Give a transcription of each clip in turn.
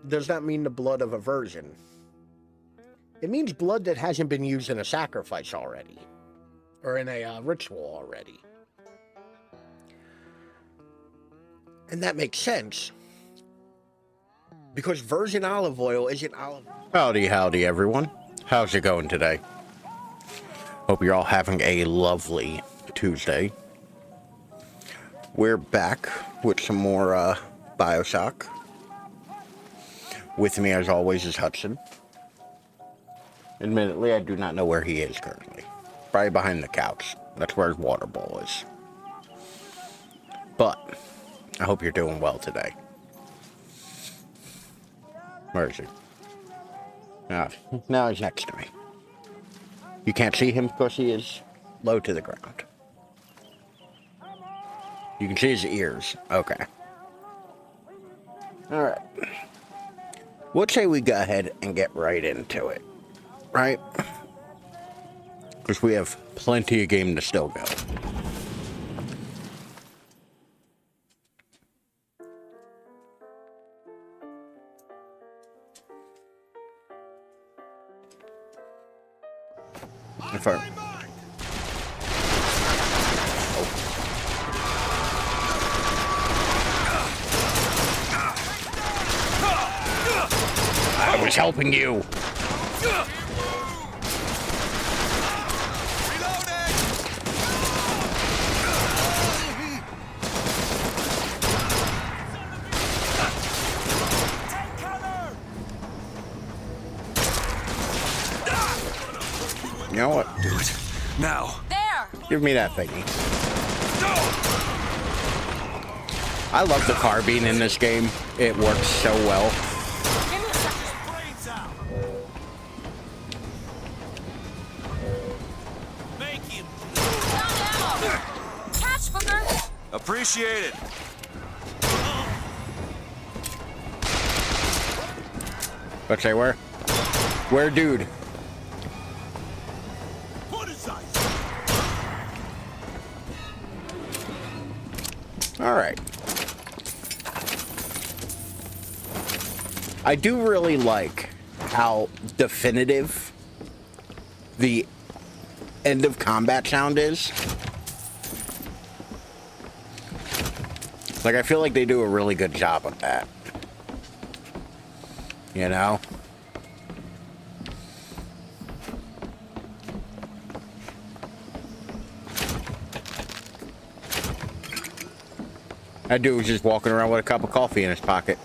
does not mean the blood of a virgin. It means blood that hasn't been used in a sacrifice already, or in a ritual already. And that makes sense, because virgin olive oil isn't olive oil. Howdy, everyone. How's it going today? Hope you're all having a lovely Tuesday. We're back with some more Bioshock. With me, as always, is Hudson. Admittedly, I do not know where he is currently. Probably behind the couch. That's where his water bowl is. But I hope you're doing well today. Where is he? Now he's next to me. You can't see him because he is low to the ground. You can see his ears. Okay. Alright. We'll say we go ahead and get right into it. Right? Because we have plenty of game to still go. If I... I was helping you. You know what? Do it. Now. There! Give me that thingy. I love the carbine in this game. It works so well. Give me a second. Make him. Down now! Catch, Booker! Appreciate it. Let's say where? Where, dude? All right. I do really like how definitive the end of combat sound is. Like, I feel like they do a really good job of that. You know? That dude was just walking around with a cup of coffee in his pocket.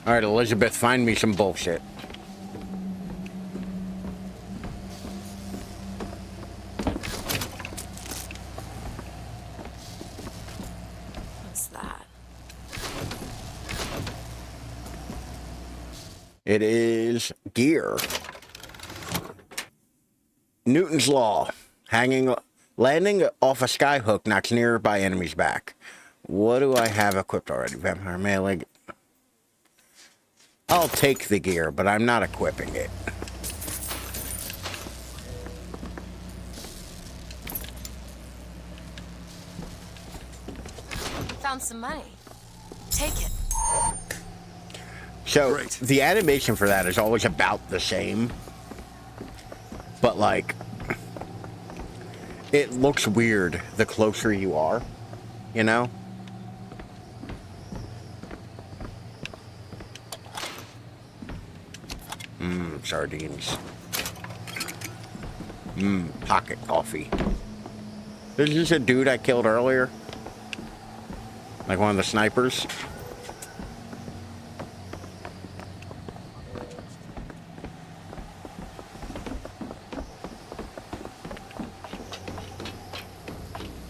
All right, Elizabeth, find me some bullshit. What's that? It is gear. Newton's law. Landing off a skyhook knocks nearby enemies back. What do I have equipped already? Vampire melee. I'll take the gear, but I'm not equipping it. Found some money. Take it. So, Great. the animation for that is always about the same. But, like, it looks weird the closer you are, you know? Sardines. Pocket coffee. Is this a dude I killed earlier? Like one of the snipers?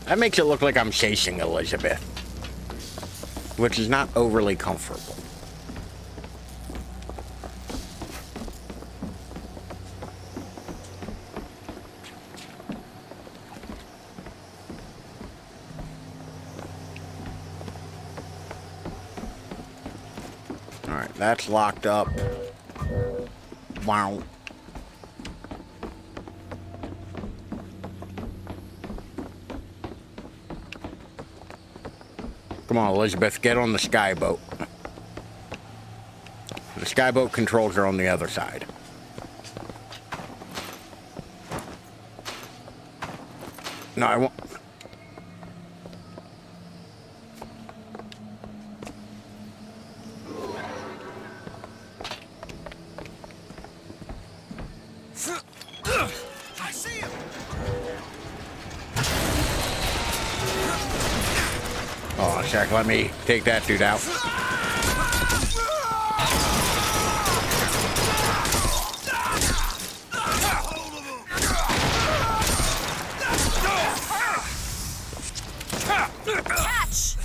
That makes it look like I'm chasing Elizabeth, which is not overly comfortable. Alright, that's locked up. Wow. Come on, Elizabeth, get on the skyboat. The skyboat controls are on the other side. No, I won't. I see him. Oh, Shaq, let me take that dude out. Catch!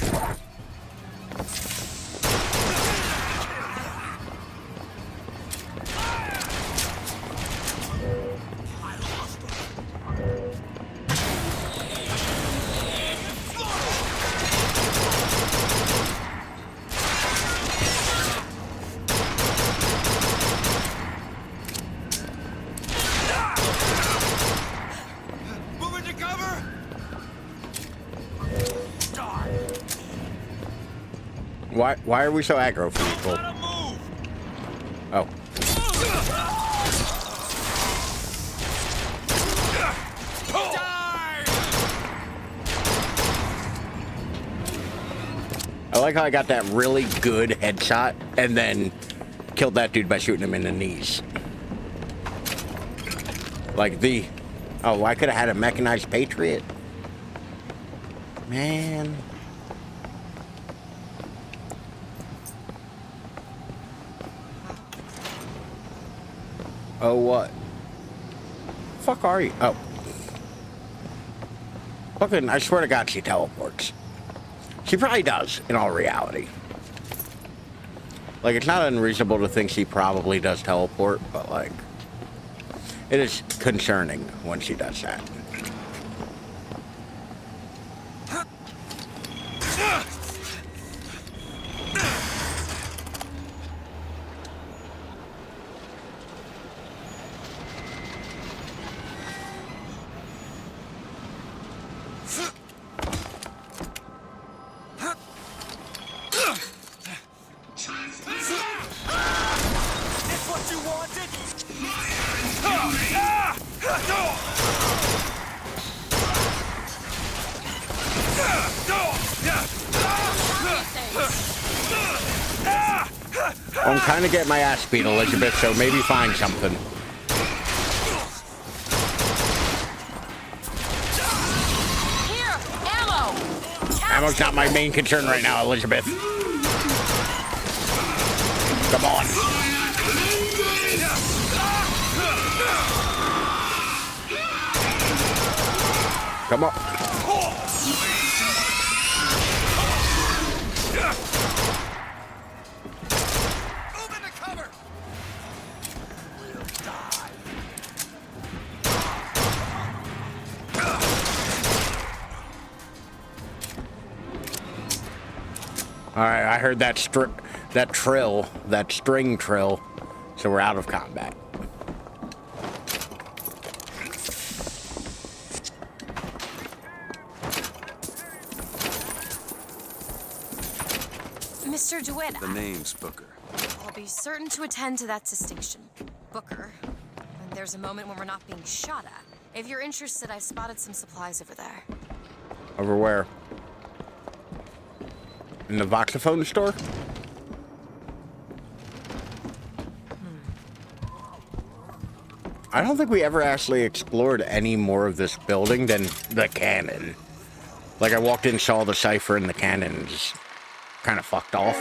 Moving to cover. Why are we so aggro for people? Let him move. Oh. Die. I like how I got that really good headshot and then killed that dude by shooting him in the knees. Like the... Oh, I could have had a mechanized Patriot. Man. Oh, what? Fuck are you? Oh. Fucking, I swear to God, she teleports. She probably does, in all reality. Like, it's not unreasonable to think she probably does teleport, but, like, it is concerning when she does that. This what you wanted? I'm kind of getting my ass beat, Elizabeth, so maybe find something. Here, ammo! Catch! Ammo's not my main concern right now, Elizabeth. Come on. Come on. Move into cover. We'll die. All right, I heard that that string trill, so we're out of combat. Mr. DeWitt, The name's Booker. I'll be certain to attend to that distinction. Booker, when there's a moment when we're not being shot at. If you're interested, I've spotted some supplies over there. Over where? In the Voxophone store? I don't think we ever actually explored any more of this building than the cannon. Like, I walked in, saw the cipher and the cannon, and just kind of fucked off.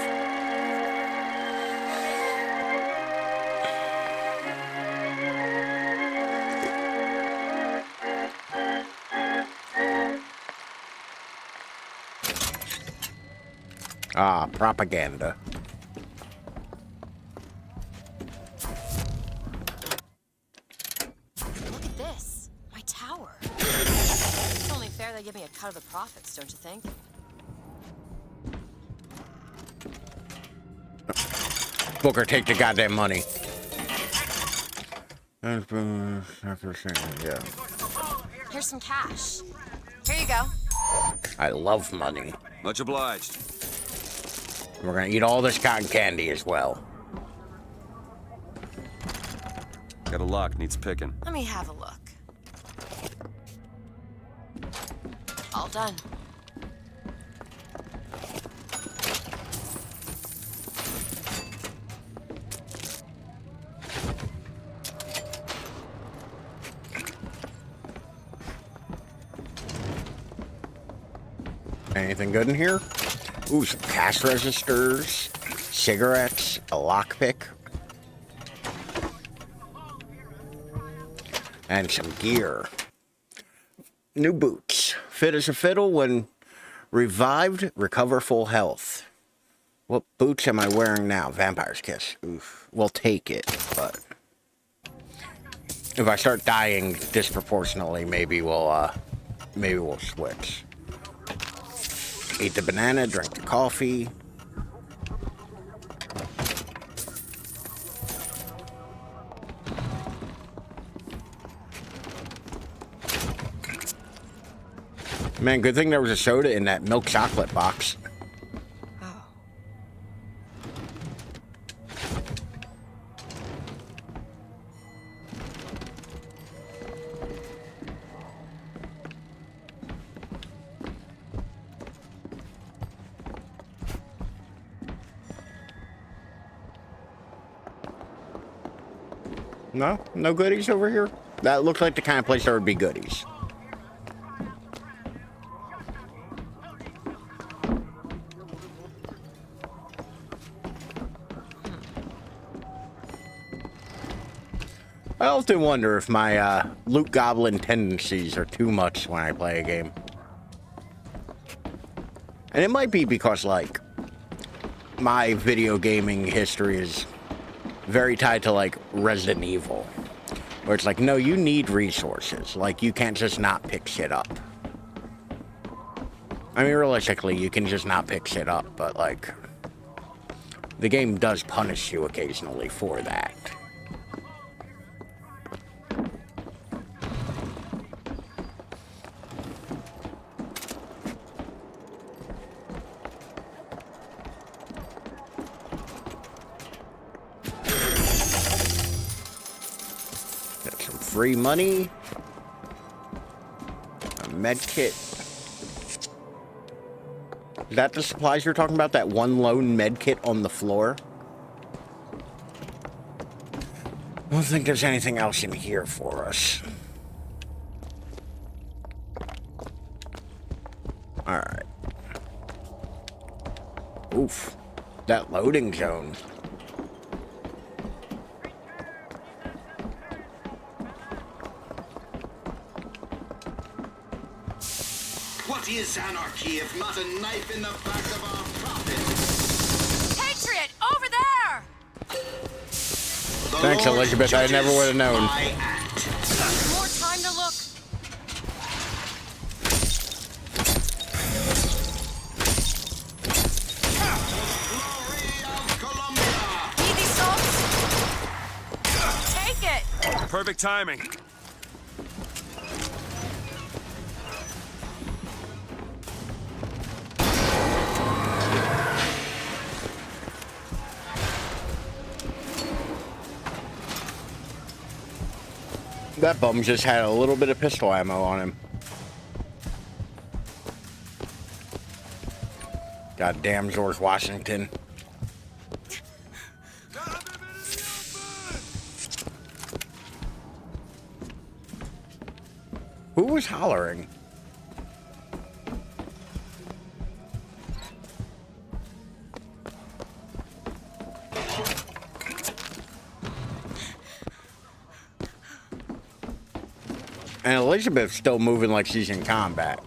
Ah, propaganda. Look at this. My tower. It's only fair they give me a cut of the profits, don't you think? Booker, take the goddamn money. Yeah. Here's some cash. Here you go. I love money. Much obliged. We're gonna eat all this cotton candy as well. Got a lock, needs picking. Let me have a look. All done. Anything good in here? Ooh, some cash registers, cigarettes, a lockpick, and some gear. New boots. Fit as a fiddle when revived, recover full health. What boots am I wearing now? Vampire's Kiss. Oof. We'll take it, but if I start dying disproportionately, maybe we'll switch. Eat the banana, drink the coffee. Man, good thing there was a soda in that milk chocolate box. Oh. No? No goodies over here? That looked like the kind of place there would be goodies. I often wonder if my loot goblin tendencies are too much when I play a game. And it might be because, like, my video gaming history is very tied to, like, Resident Evil. Where it's like, no, you need resources. Like, you can't just not pick shit up. I mean, realistically, you can just not pick shit up, but, like, the game does punish you occasionally for that. Free money, a med kit. Is that the supplies you're talking about? That one lone med kit on the floor? I don't think there's anything else in here for us. Alright. Oof. That loading zone. What is anarchy if not a knife in the back of our prophet? Patriot, over there! Thanks, Elizabeth. I never would have known. More time to look. Need these salts? Take it! Perfect timing. That bum just had a little bit of pistol ammo on him. Goddamn George Washington. Who was hollering? And Elizabeth's still moving like she's in combat.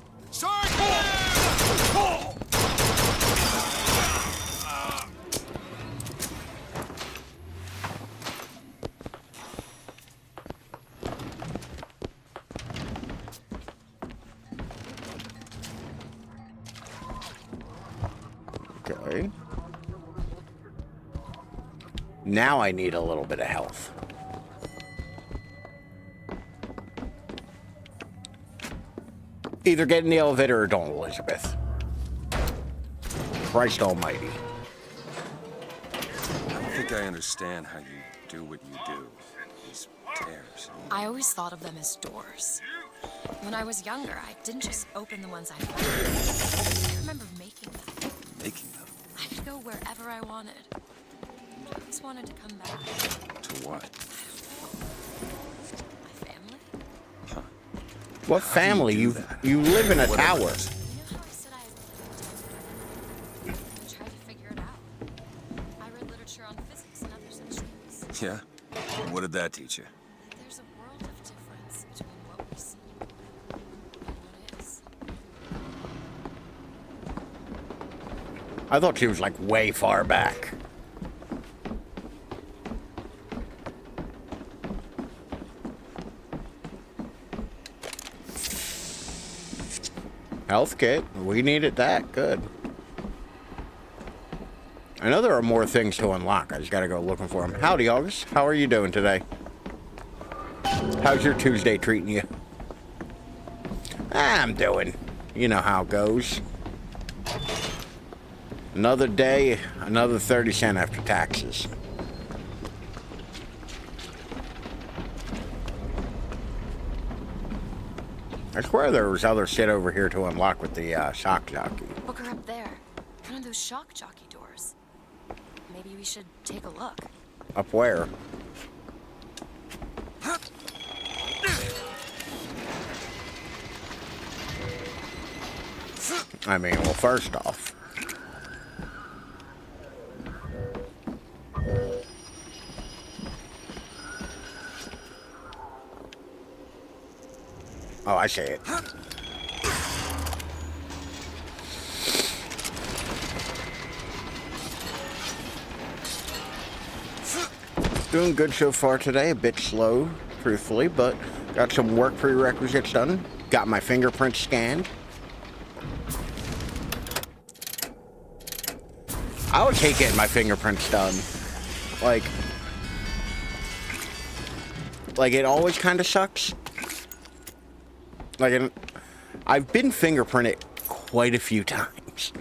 Okay. Now I need a little bit of health. Either get in the elevator or don't, Elizabeth. Christ almighty. I don't think I understand how you do what you do. These tears. I always thought of them as doors. When I was younger, I didn't just open the ones I found. I remember making them. Making them? I could go wherever I wanted. I always wanted to come back. To what? My family? Huh. What family? You live in a tower. You know how I said I tried to figure it out. I read literature on physics and other such things. Yeah? What did that teach you? That there's a world of difference between what we see and what is. I thought she was like way far back. Health kit. We needed that. Good. I know there are more things to unlock. I just gotta go looking for them. Howdy, August. How are you doing today? How's your Tuesday treating you? I'm doing. You know how it goes. Another day, another 30 cents after taxes. I swear there was other shit over here to unlock with the shock jockey. Booker up there. One of those shock jockey doors. Maybe we should take a look. Up where? I mean, well, first off. Oh, I see it. Doing good so far today. A bit slow, truthfully, but got some work prerequisites done. Got my fingerprints scanned. I always hate getting my fingerprints done. Like it always kind of sucks. I've been fingerprinted quite a few times.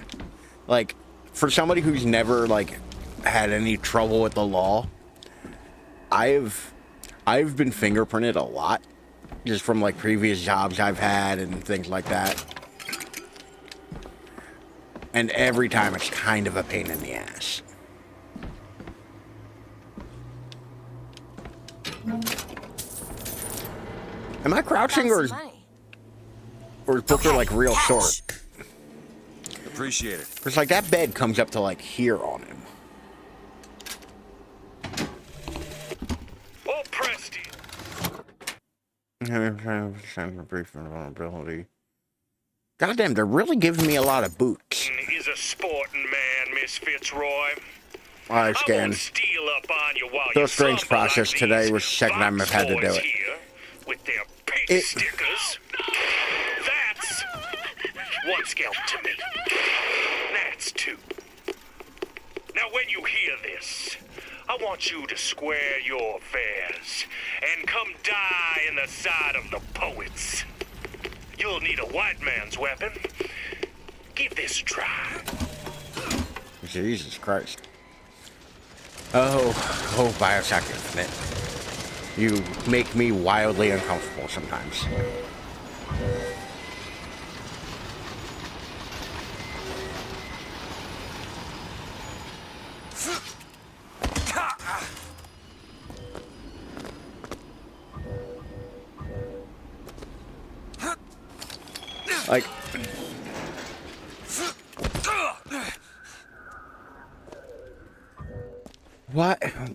Like, for somebody who's never, had any trouble with the law, I've been fingerprinted a lot. Just from, previous jobs I've had and things like that. And every time it's kind of a pain in the ass. Am I crouching or is Booker real short? Appreciate it. It's like that bed comes up to here on him. Oh, Presty. Brief vulnerability. Goddamn, they're really giving me a lot of boots. He's a sporting man, Miss Fitzroy. Alright, I Scan. won't steal up on you while Bill you Strange suffer process like today these was the second time I've had to do box it. boys here with their pig stickers. That's one scalp to me. That's two. Now, when you hear this, I want you to square your affairs and come die in the side of the poets. You'll need a white man's weapon. Give this a try. Jesus Christ. Oh, Bioshock Infinite. You make me wildly uncomfortable sometimes.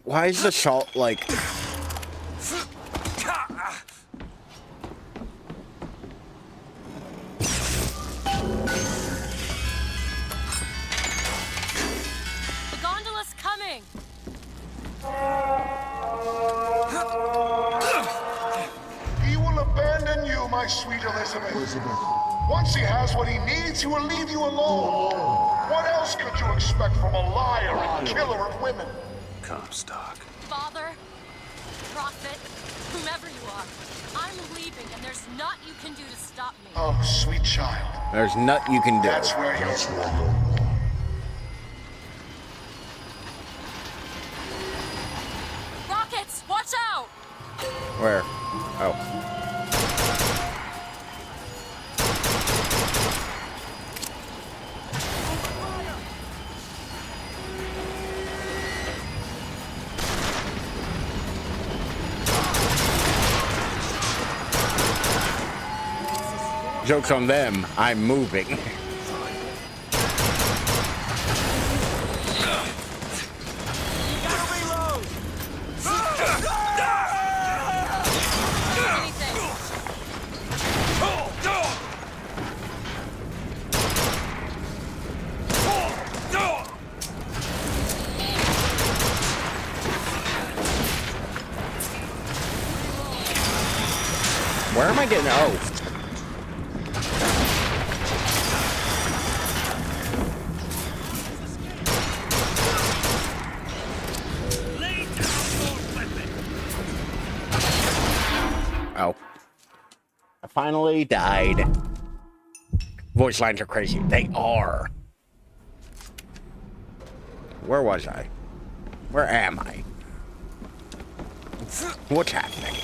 Why is the salt The gondola's coming! He will abandon you, my sweet Elizabeth. Once he has what he needs, he will leave you alone. What else could you expect from a liar and killer of women? Comstock. Father, prophet, whomever you are, I'm I'm leaving, and there's naught you can do to stop me. Oh, sweet child. There's nothing you can do. That's where you Rockets, watch out! Where? Oh. Joke's on them. I'm moving. Where am I getting? Oh. Oh. I finally died. Voice lines are crazy. They are. Where was I? Where am I? What's happening?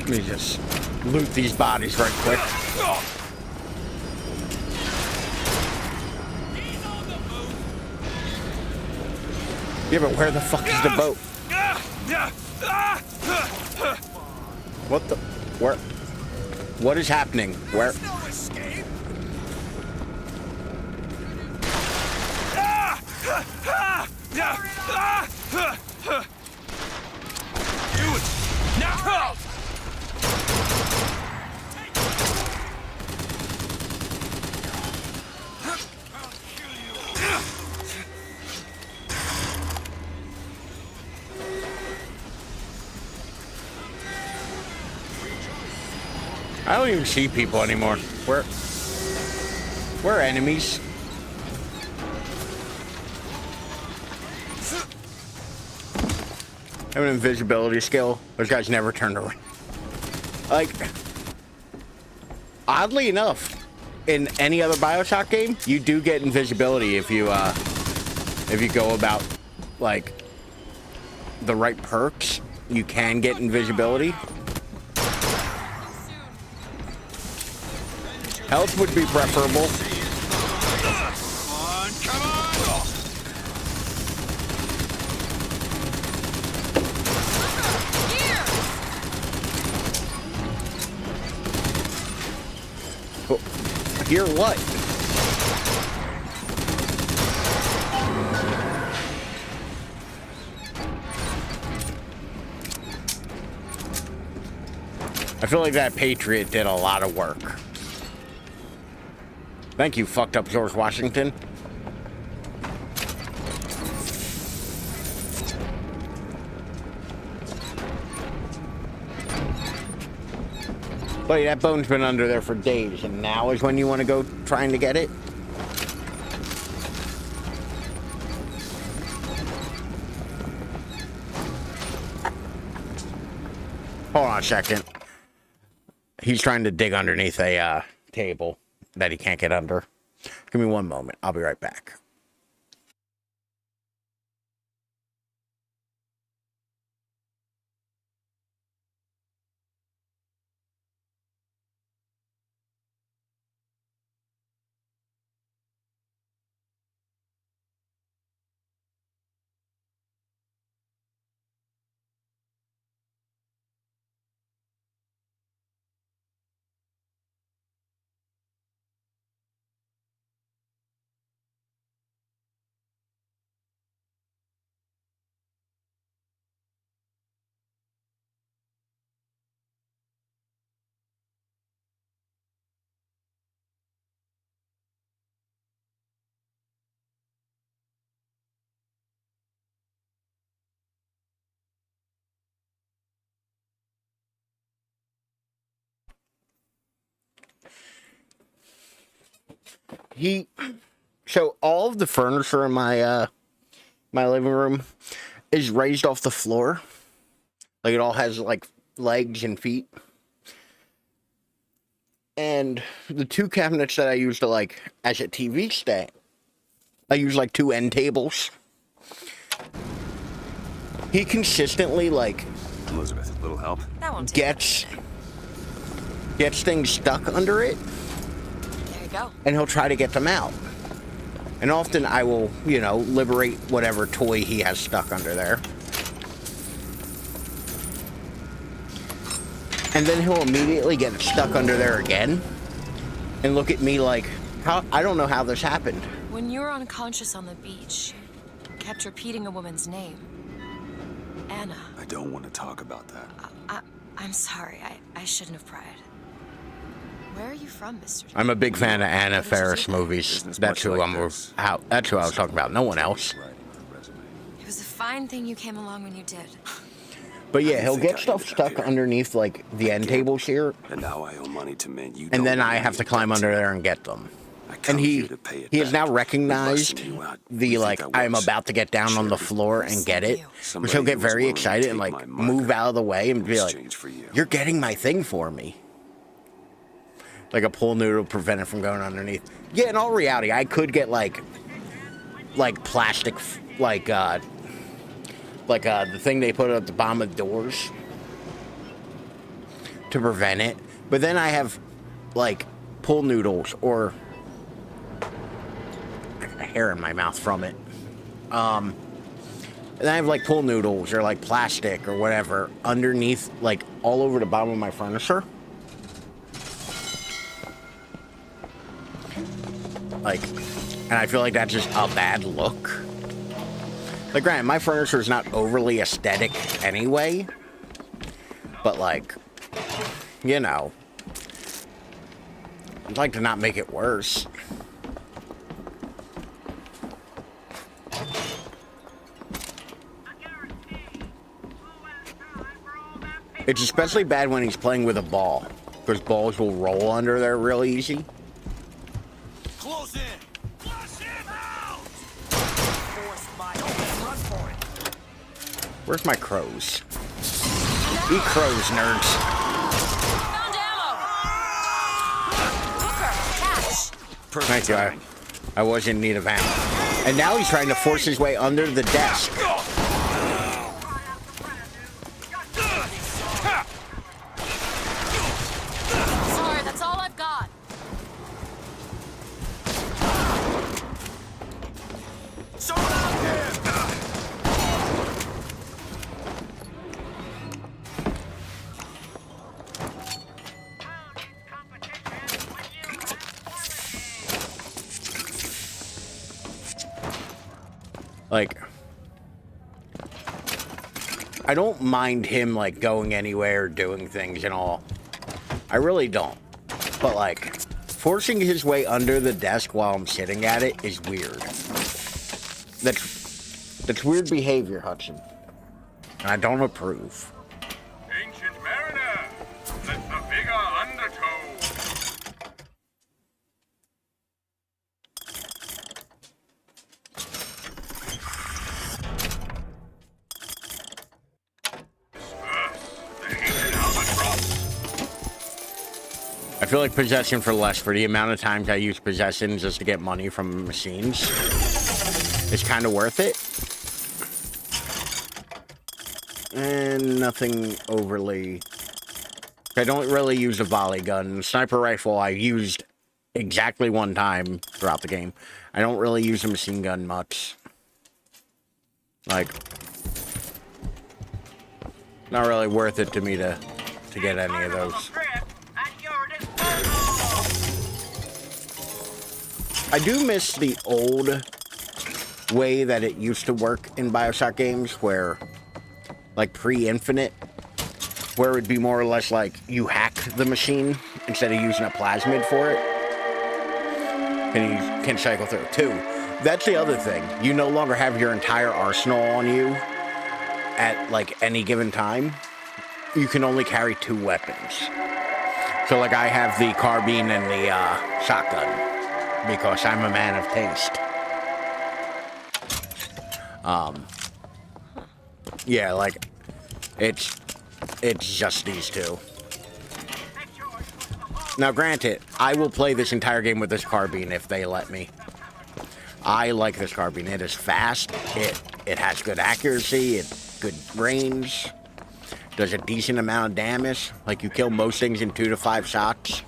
Let me just loot these bodies right quick. Yeah, but where the fuck is the boat? What the? Where? What is happening? Where? Now! I don't even see people anymore. We're enemies. I have an invisibility skill. Those guys never turned around. Like, oddly enough, in any other Bioshock game, you do get invisibility if you go about, like, the right perks. You can get invisibility. Health would be preferable. Come on! Oh, hear what? I feel like that Patriot did a lot of work. Thank you, fucked up George Washington. Buddy, that bone's been under there for days, and now is when you want to go trying to get it? Hold on a second. He's trying to dig underneath a table that he can't get under. Give me one moment. I'll be right back. So all of the furniture in my my living room is raised off the floor. Like, it all has, like, legs and feet. And the two cabinets that I use to, like, as a TV stand, I use, like, two end tables. He consistently, like, Elizabeth, a little help? That won't take gets things stuck under it. There you go. And he'll try to get them out. And often I will, you know, liberate whatever toy he has stuck under there. And then he'll immediately get it stuck under there again. And look at me like, I don't know how this happened. When you were unconscious on the beach, you kept repeating a woman's name. Anna. I don't want to talk about that. I'm sorry. I shouldn't have pried. Where are you from, Mr. I'm a big fan of Anna How did you do Faris that? movies. Business That's much who like I'm. this. That's who I was talking about. No one else. Writing on a resume. It was a fine thing you came along when you did. But yeah, I he'll think get I stuff ended up stuck here. underneath like the end tables here, And now I owe money to men you and then don't I have need to climb debt under to. there and get them. I come And here to pay it he has now back. recognized Busting you out. the You like think I I'm was? about to get down on the floor and get it, Same which he'll Somebody get who was very willing to excited and take like my move marker out of the way and in be like, exchange for you. "You're getting my thing for me." Like a pool noodle to prevent it from going underneath. Yeah, in all reality, I could get like plastic, the thing they put at the bottom of the doors to prevent it. But then I have like pool noodles or hair in my mouth from it. And I have like pool noodles or like plastic or whatever underneath, like all over the bottom of my furniture. Like, and I feel like that's just a bad look. Like, granted, my furniture is not overly aesthetic anyway, but like, you know, I'd like to not make it worse. It's especially bad when he's playing with a ball, because balls will roll under there real easy. Close in. Flush him out. Force my open. Run for it. Where's my crows? Eat crows, nerds. Found ammo! Booker, catch! Thank you. I was in need of ammo. And now he's trying to force his way under the desk. Sorry, that's all I've got. Someone out there. Like, I don't mind him, like, going anywhere, doing things and all. I really don't. But, like, forcing his way under the desk while I'm sitting at it is weird. That's weird behavior, Hudson. And I don't approve. Ancient mariner, let the vigor undertow. I feel like possession for less for the amount of times I use possession just to get money from machines. It's kind of worth it. And nothing overly... I don't really use a volley gun. Sniper rifle I used exactly one time throughout the game. I don't really use a machine gun much. Like... Not really worth it to me to get any of those. I do miss the old way that it used to work in Bioshock games where, like pre-Infinite, where it would be more or less like you hack the machine instead of using a plasmid for it. And you can cycle through it too. That's the other thing. You no longer have your entire arsenal on you at like any given time. You can only carry 2 weapons. So like I have the carbine and the shotgun. because I'm a man of taste. Yeah, like, it's just these two. Now, granted, I will play this entire game with this carbine if they let me. I like this carbine. It is fast. It has good accuracy. It's good range. Does a decent amount of damage. Like, you kill most things in 2 to 5 shots.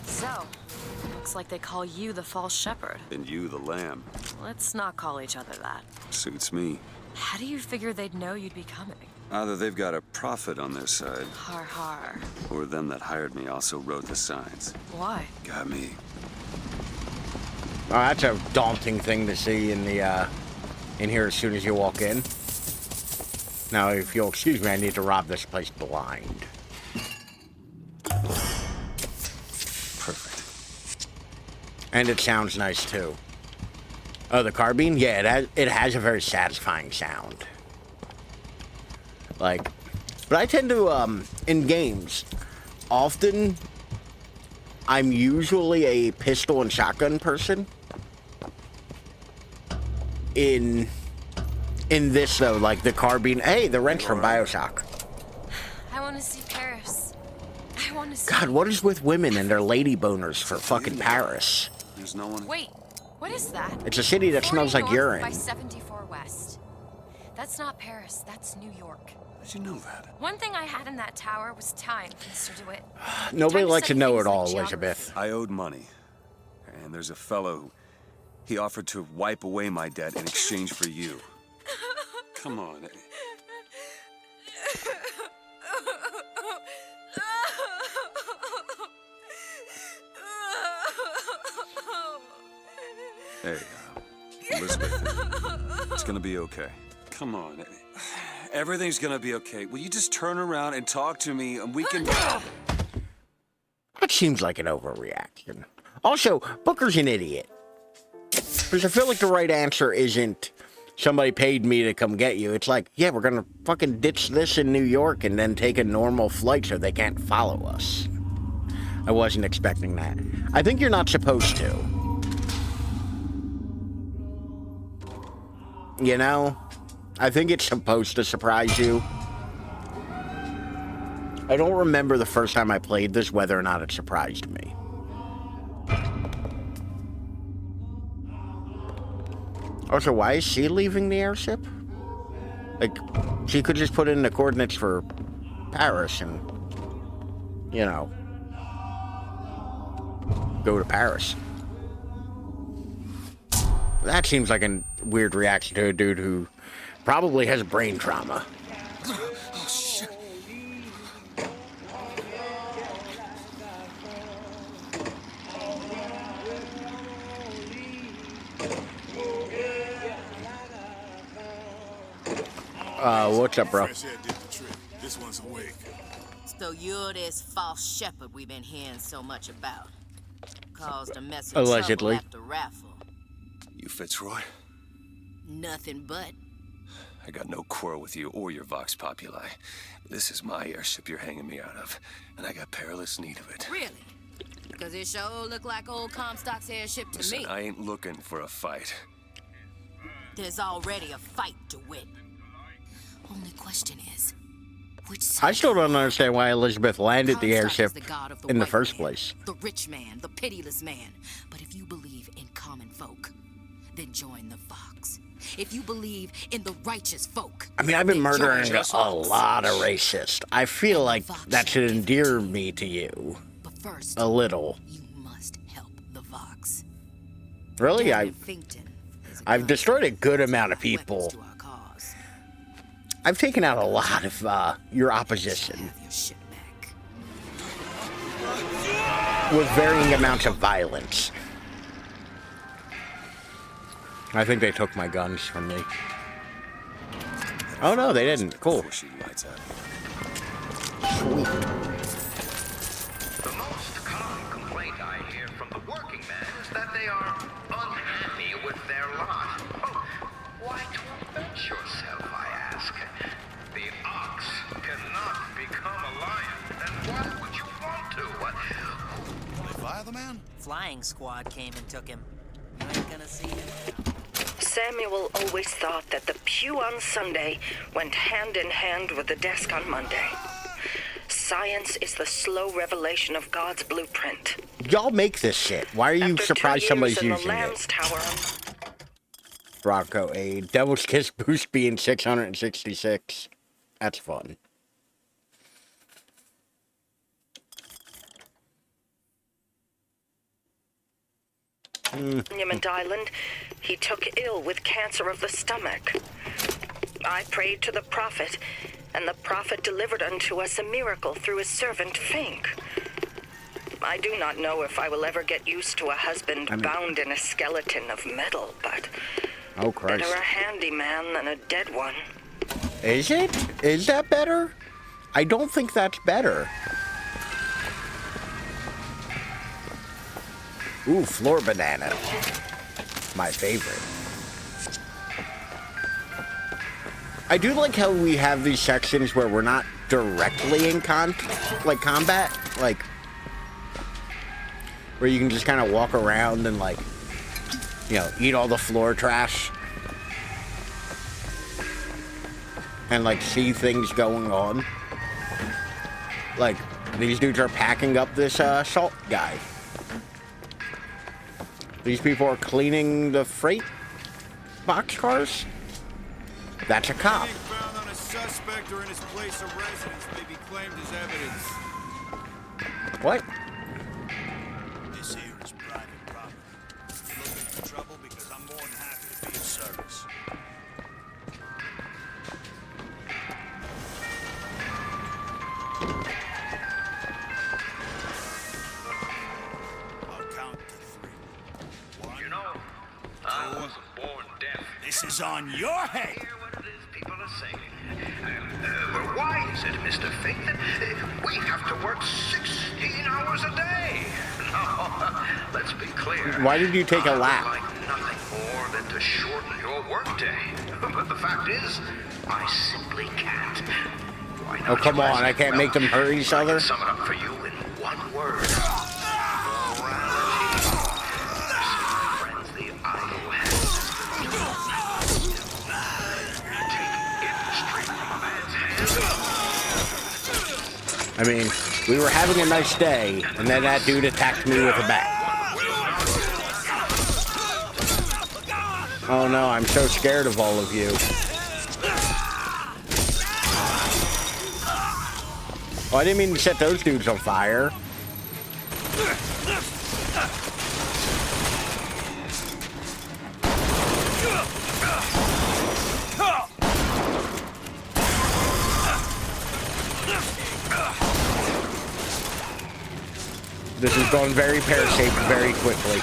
So, looks like they call you the false shepherd. And you the lamb. Let's not call each other that. Suits me. How do you figure they'd know you'd be coming? Either they've got a prophet on their side, Har har. or them that hired me also wrote the signs. Why? Got me. Oh, that's a daunting thing to see in the in here as soon as you walk in. Now, if you'll excuse me, I need to rob this place blind. Perfect. And it sounds nice too. Oh, the carbine? Yeah, it has a very satisfying sound. Like, but I tend to in games, often I'm usually a pistol and shotgun person. In this though, like the carbine, hey, the wrench from Bioshock. I want to see Paris. I want to see. God, what is with women and their lady boners for fucking Paris? There's no one. Wait, what is that? It's a city that 40 smells like north urine. By 74 west. That's not Paris. That's New York. How'd you know that? One thing I had in that tower was time, Mr. DeWitt. Nobody Time to likes to study know things it all, like Elizabeth. I owed money, and there's a fellow who he offered to wipe away my debt in exchange for you. Come on. Hey, Elizabeth, it's gonna be okay. Come on. Everything's gonna be okay. Will you just turn around and talk to me and we can... That seems like an overreaction. Also, Booker's an idiot. Because I feel like the right answer isn't somebody paid me to come get you. It's like, yeah, we're gonna fucking ditch this in New York and then take a normal flight so they can't follow us. I wasn't expecting that. I think you're not supposed to. You know? I think it's supposed to surprise you. I don't remember the first time I played this, whether or not it surprised me. Also, why is she leaving the airship? Like, she could just put in the coordinates for Paris and, you know, go to Paris. That seems like a weird reaction to a dude who probably has brain trauma. Oh, shit. What's up, bro? Fresh air did the trick. This one's awake. So you're this false shepherd we've been hearing so much about. Caused a mess of Allegedly. trouble after raffle. You Fitzroy? Nothing but. I got no quarrel with you or your Vox Populi. This is my airship you're hanging me out of, and I got perilous need of it. Really? Because it sure look like old Comstock's airship to Listen, me. I ain't looking for a fight. There's already a fight to win. Only question is, which side? I still don't understand why Elizabeth landed the Comstock airship is the god of the in the white first man, place. The rich man, the pitiless man. But if you believe in common folk, then join the Vox. If you believe in the righteous folk, I mean, I've been then murdering join the a Vox. lot of racists. I feel like that should endear me to you. But first, A little. you must help the Vox. Really? Gavin Finkton is a I've gun destroyed a good to amount of weapons people. to our cause. I've taken out a lot of your opposition Have your shit back. with varying amounts of violence. I think they took my guns from me. Oh no, they didn't. Cool. Before she lights out. Sweet. The most common complaint I hear from the working men is that they are unhappy with their lot. Oh, why torment yourself, I ask? The ox cannot weatherman? Flying squad came and took him. You ain't gonna see him now. Samuel always thought that the pew on Sunday went hand in hand with the desk on Monday. Science is the slow revelation of God's blueprint. Y'all make this shit. Why are you surprised somebody's using it? Tower. Rocco, a Devil's Kiss boost being 666. That's fun. Monument Island, he took ill with cancer of the stomach. I prayed to the prophet, and the prophet delivered unto us a miracle through his servant Fink. I do not know if I will ever get used to a husband bound in a skeleton of metal, but oh Christ. Better a handyman than a dead one. Is it? Is that better? I don't think that's better. Ooh, floor banana. My favorite. I do like how we have these sections where we're not directly in combat, like where you can just kind of walk around and like, you know, eat all the floor trash and like see things going on. Like these dudes are packing up this salt guy. These people are cleaning the freight boxcars. That's a cop. Anything found on a suspect or in his place of residence may be claimed as evidence. What? This here is private property. You're looking for trouble because I'm more than happy to be of service. I'll count to 3. 1, You know, I wasn't born deaf. This is on your head. Hear what it is people are saying. But why is it, Mr. Fink, that we have to work 16 hours a day? No, let's be clear. Why did you take a lap? I would like nothing more than to shorten your workday. But the fact is, I simply can't. Why not? Oh, come on. I can't make them hurt each other. Sum it up for you in one word. I mean, we were having a nice day, and then that dude attacked me with a bat. Oh no, I'm so scared of all of you. Oh, I didn't mean to set those dudes on fire. This is going very pear-shaped very quickly.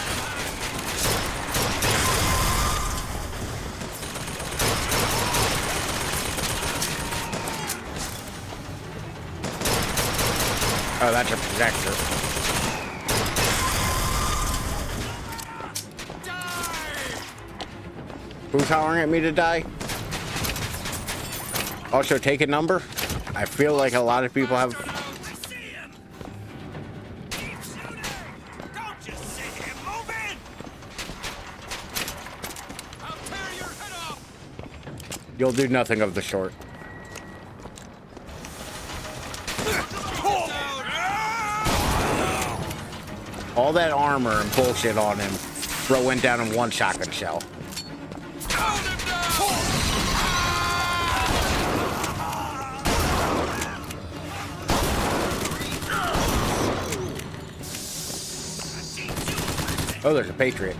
Oh, that's a projector. Who's hollering at me to die? Also, take a number. I feel like a lot of people have... You'll do nothing of the sort. All that armor and bullshit on him, bro, went down in one shotgun shell. Oh, there's a Patriot.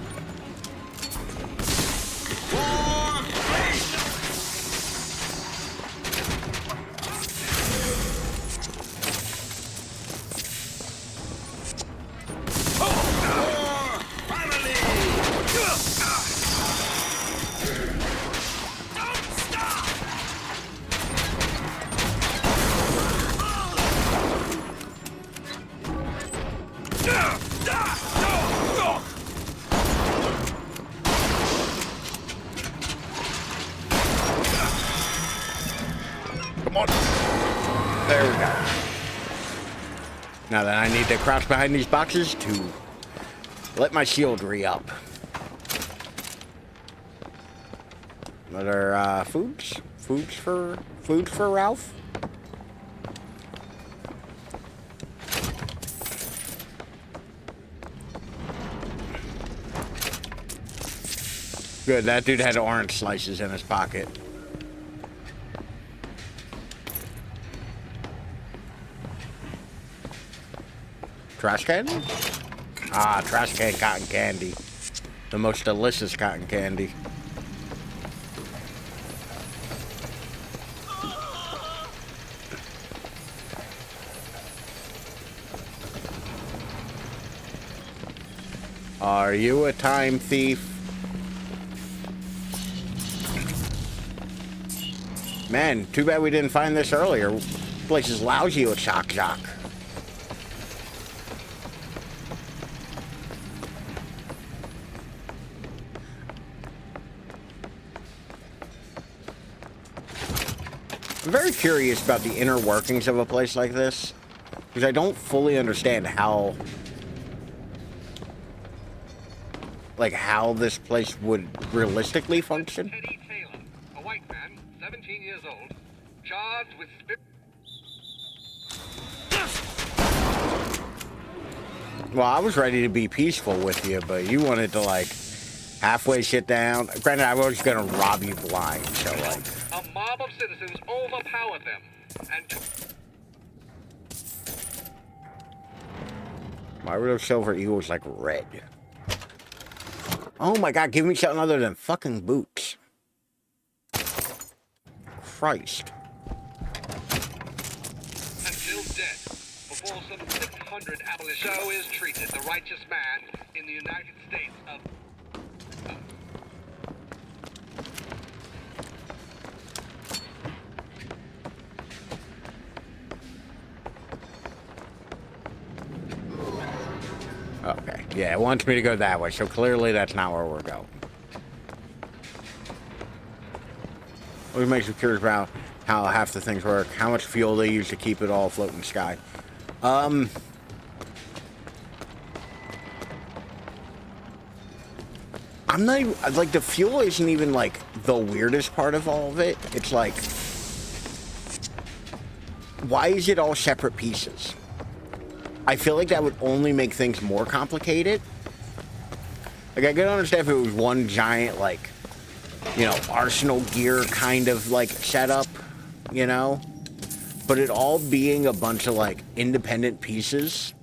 Now that I need to crouch behind these boxes to Let my shield re-up. Other foods? Foods for Ralph? Good, that dude had orange slices in his pocket. Trash candy? Ah, trash can cotton candy. The most delicious cotton candy. Are you a time thief? Man, too bad we didn't find this earlier. This place is lousy with shock jock. I'm very curious about the inner workings of a place like this, because I don't fully understand how this place would realistically function. Teddy Taylor, a white man, 17 years old, charged with Well, I was ready to be peaceful with you, but you wanted to, like, halfway sit down. Granted, I was gonna rob you blind, so, like... A mob of citizens overpowered them and took... Why were those silver eagles, like, red? Oh my god, give me something other than fucking boots. Christ. and killed dead before some 600 abolition. So is treated the righteous man in the United States of... Okay, yeah, it wants me to go that way, so clearly that's not where we're going. What makes me curious about how half the things work, how much fuel they use to keep it all afloat in the sky. I'm not even, like, the fuel isn't even, like, the weirdest part of all of it. It's like, why is it all separate pieces? I feel like that would only make things more complicated. Like, I could understand if it was one giant, like, you know, Arsenal gear kind of, like, setup, you know? But it all being a bunch of, like, independent pieces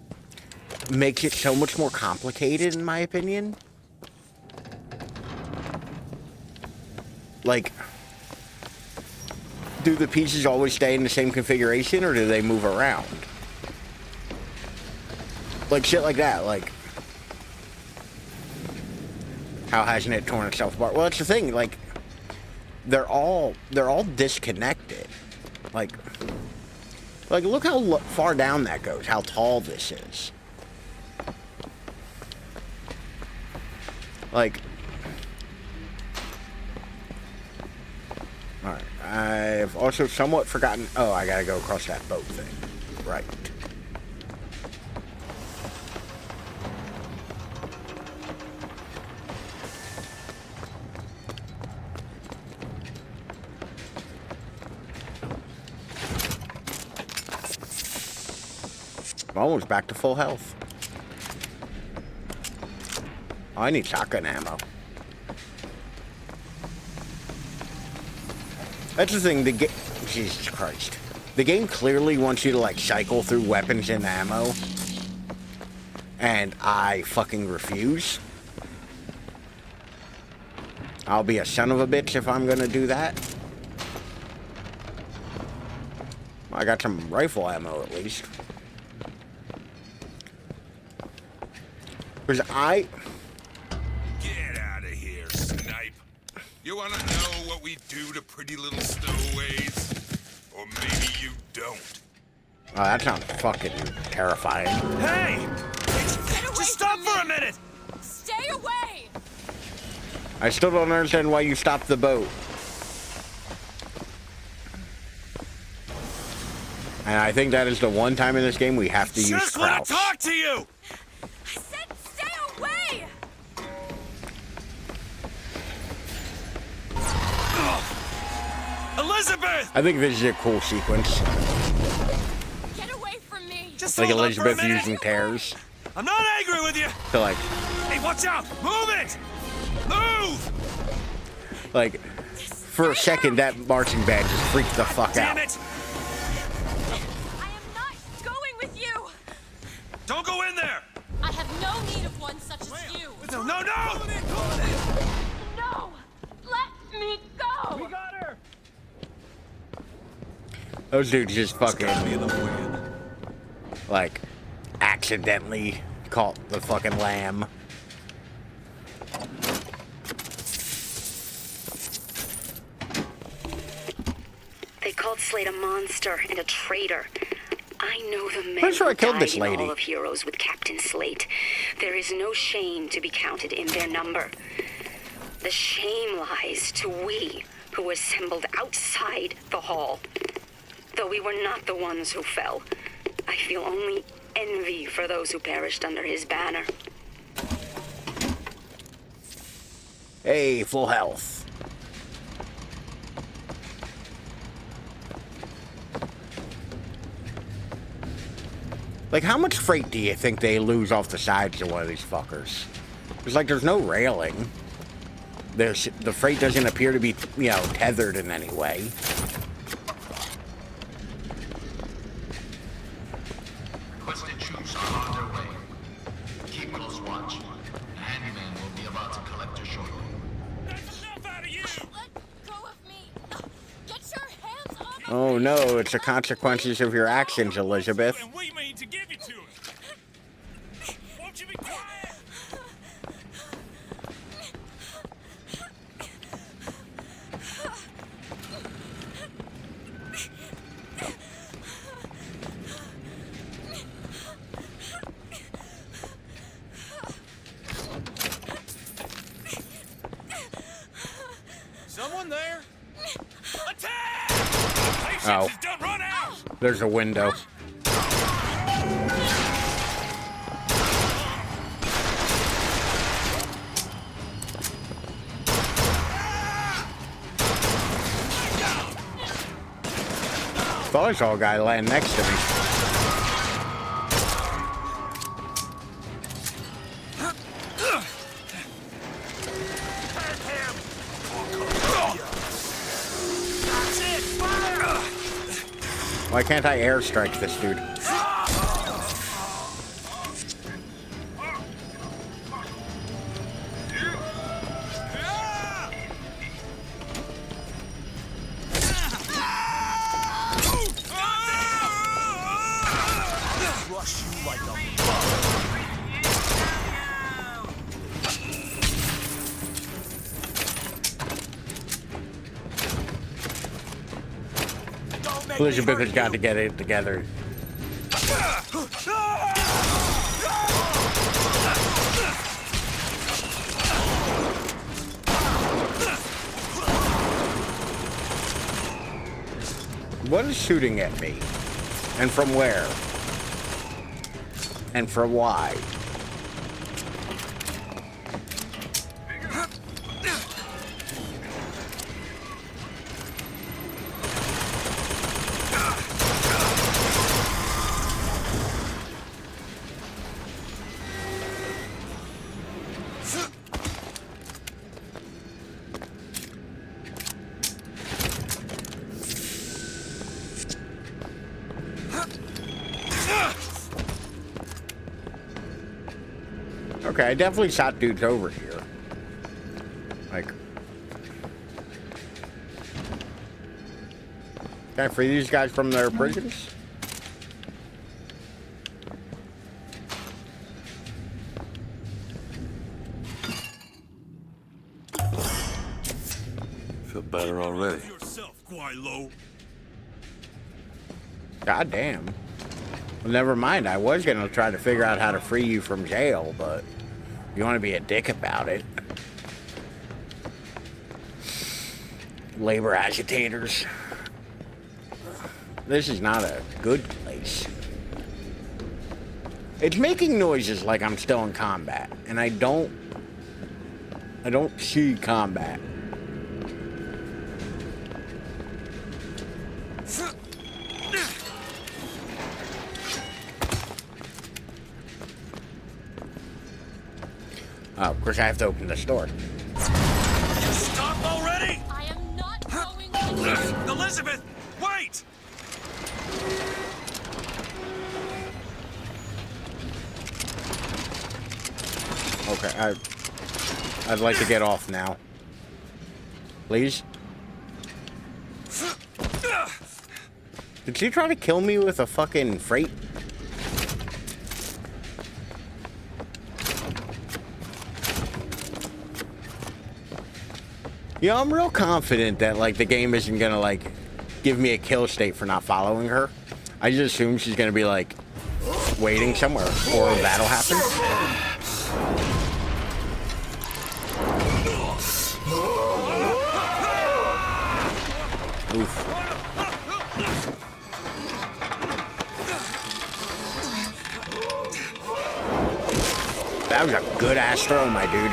makes it so much more complicated, in my opinion. Like, do the pieces always stay in the same configuration, or do they move around? Like, shit like that, like... How hasn't it torn itself apart? Well, that's the thing, like... They're all disconnected. Like, look how far down that goes, how tall this is. Like... Alright, I've also somewhat forgotten... Oh, I gotta go across that boat thing. Right. I'm almost back to full health. Oh, I need shotgun ammo. That's the thing, the game... Jesus Christ. The game clearly wants you to, like, cycle through weapons and ammo. And I fucking refuse. I'll be a son of a bitch if I'm gonna do that. I got some rifle ammo, at least. Because I... Get out of here, snipe. You want to know what we do to pretty little stowaways? Or maybe you don't. Oh, that sounds fucking terrifying. Hey! Just stop for a minute! Stay away! I still don't understand why you stopped the boat. And I think that is the one time in this game we have to use crouch. Just want to talk to you! I said stay away! Elizabeth! I think this is a cool sequence. Get away from me! Just Like hold on for a Elizabeth minute. using tears I'm not angry with you. to like, Hey, watch out! Move it! Move! like, for a second that marching band just freaked the fuck Damn out. it! I am not going with you! Don't go in there! I have no need of one such as you! No, no, no! No! Let me go! We got her! Those dudes just fucking, like, accidentally caught the fucking lamb. They called Slade a monster and a traitor. I know the men Pretty sure I who killed died this in lady. All of Heroes with Captain Slate. There is no shame to be counted in their number. The shame lies to we who assembled outside the hall. Though we were not the ones who fell, I feel only envy for those who perished under his banner. Hey, full health. Like, how much freight do you think they lose off the sides of one of these fuckers? It's like there's no railing. The freight doesn't appear to be, you know, tethered in any way. Requested troops are on their way. Keep close watch. The handyman will be about to collect her shortly. Let go of me! Get your hands off me! Oh no, it's the consequences of your actions, Elizabeth. And we mean to give it to him. Won't you be quiet? Someone there? Attack! Oh, Patience is done run out! there's a window. Thought I saw a guy land next to me. Why can't I airstrike this dude? Crush you like a bug. Elizabeth has got to get it together. What is shooting at me? And from where? And for why? Okay, I definitely shot dudes over here. Like, can I free these guys from their prisons? Feel better already. Yourself, Quilo. God damn. Well, never mind. I was gonna try to figure out how to free you from jail, but you want to be a dick about it. Labor agitators. This is not a good place. It's making noises like I'm still in combat, and I don't see combat. Oh, of course I have to open this door. Stop already! I am not going with you. Elizabeth, wait! Okay, I'd like to get off now. Please? Did she try to kill me with a fucking freight? Yeah, I'm real confident that, like, the game isn't gonna, like, give me a kill state for not following her. I just assume she's gonna be, like, waiting somewhere for a battle happens. Oof. That was a good ass throw, my dude.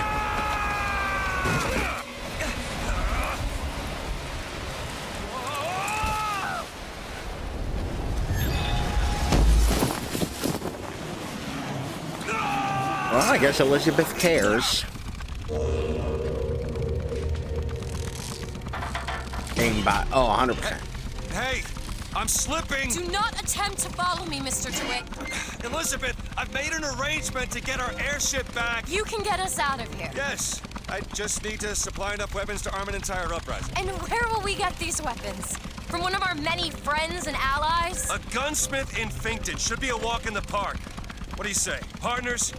Well, I guess Elizabeth cares. Aimbot. Oh, 100%. Hey, I'm slipping! Do not attempt to follow me, Mr. DeWitt. Elizabeth, I've made an arrangement to get our airship back. You can get us out of here. Yes, I just need to supply enough weapons to arm an entire uprising. And where will we get these weapons? From one of our many friends and allies? A gunsmith in Finkton should be a walk in the park. What do you say, partners?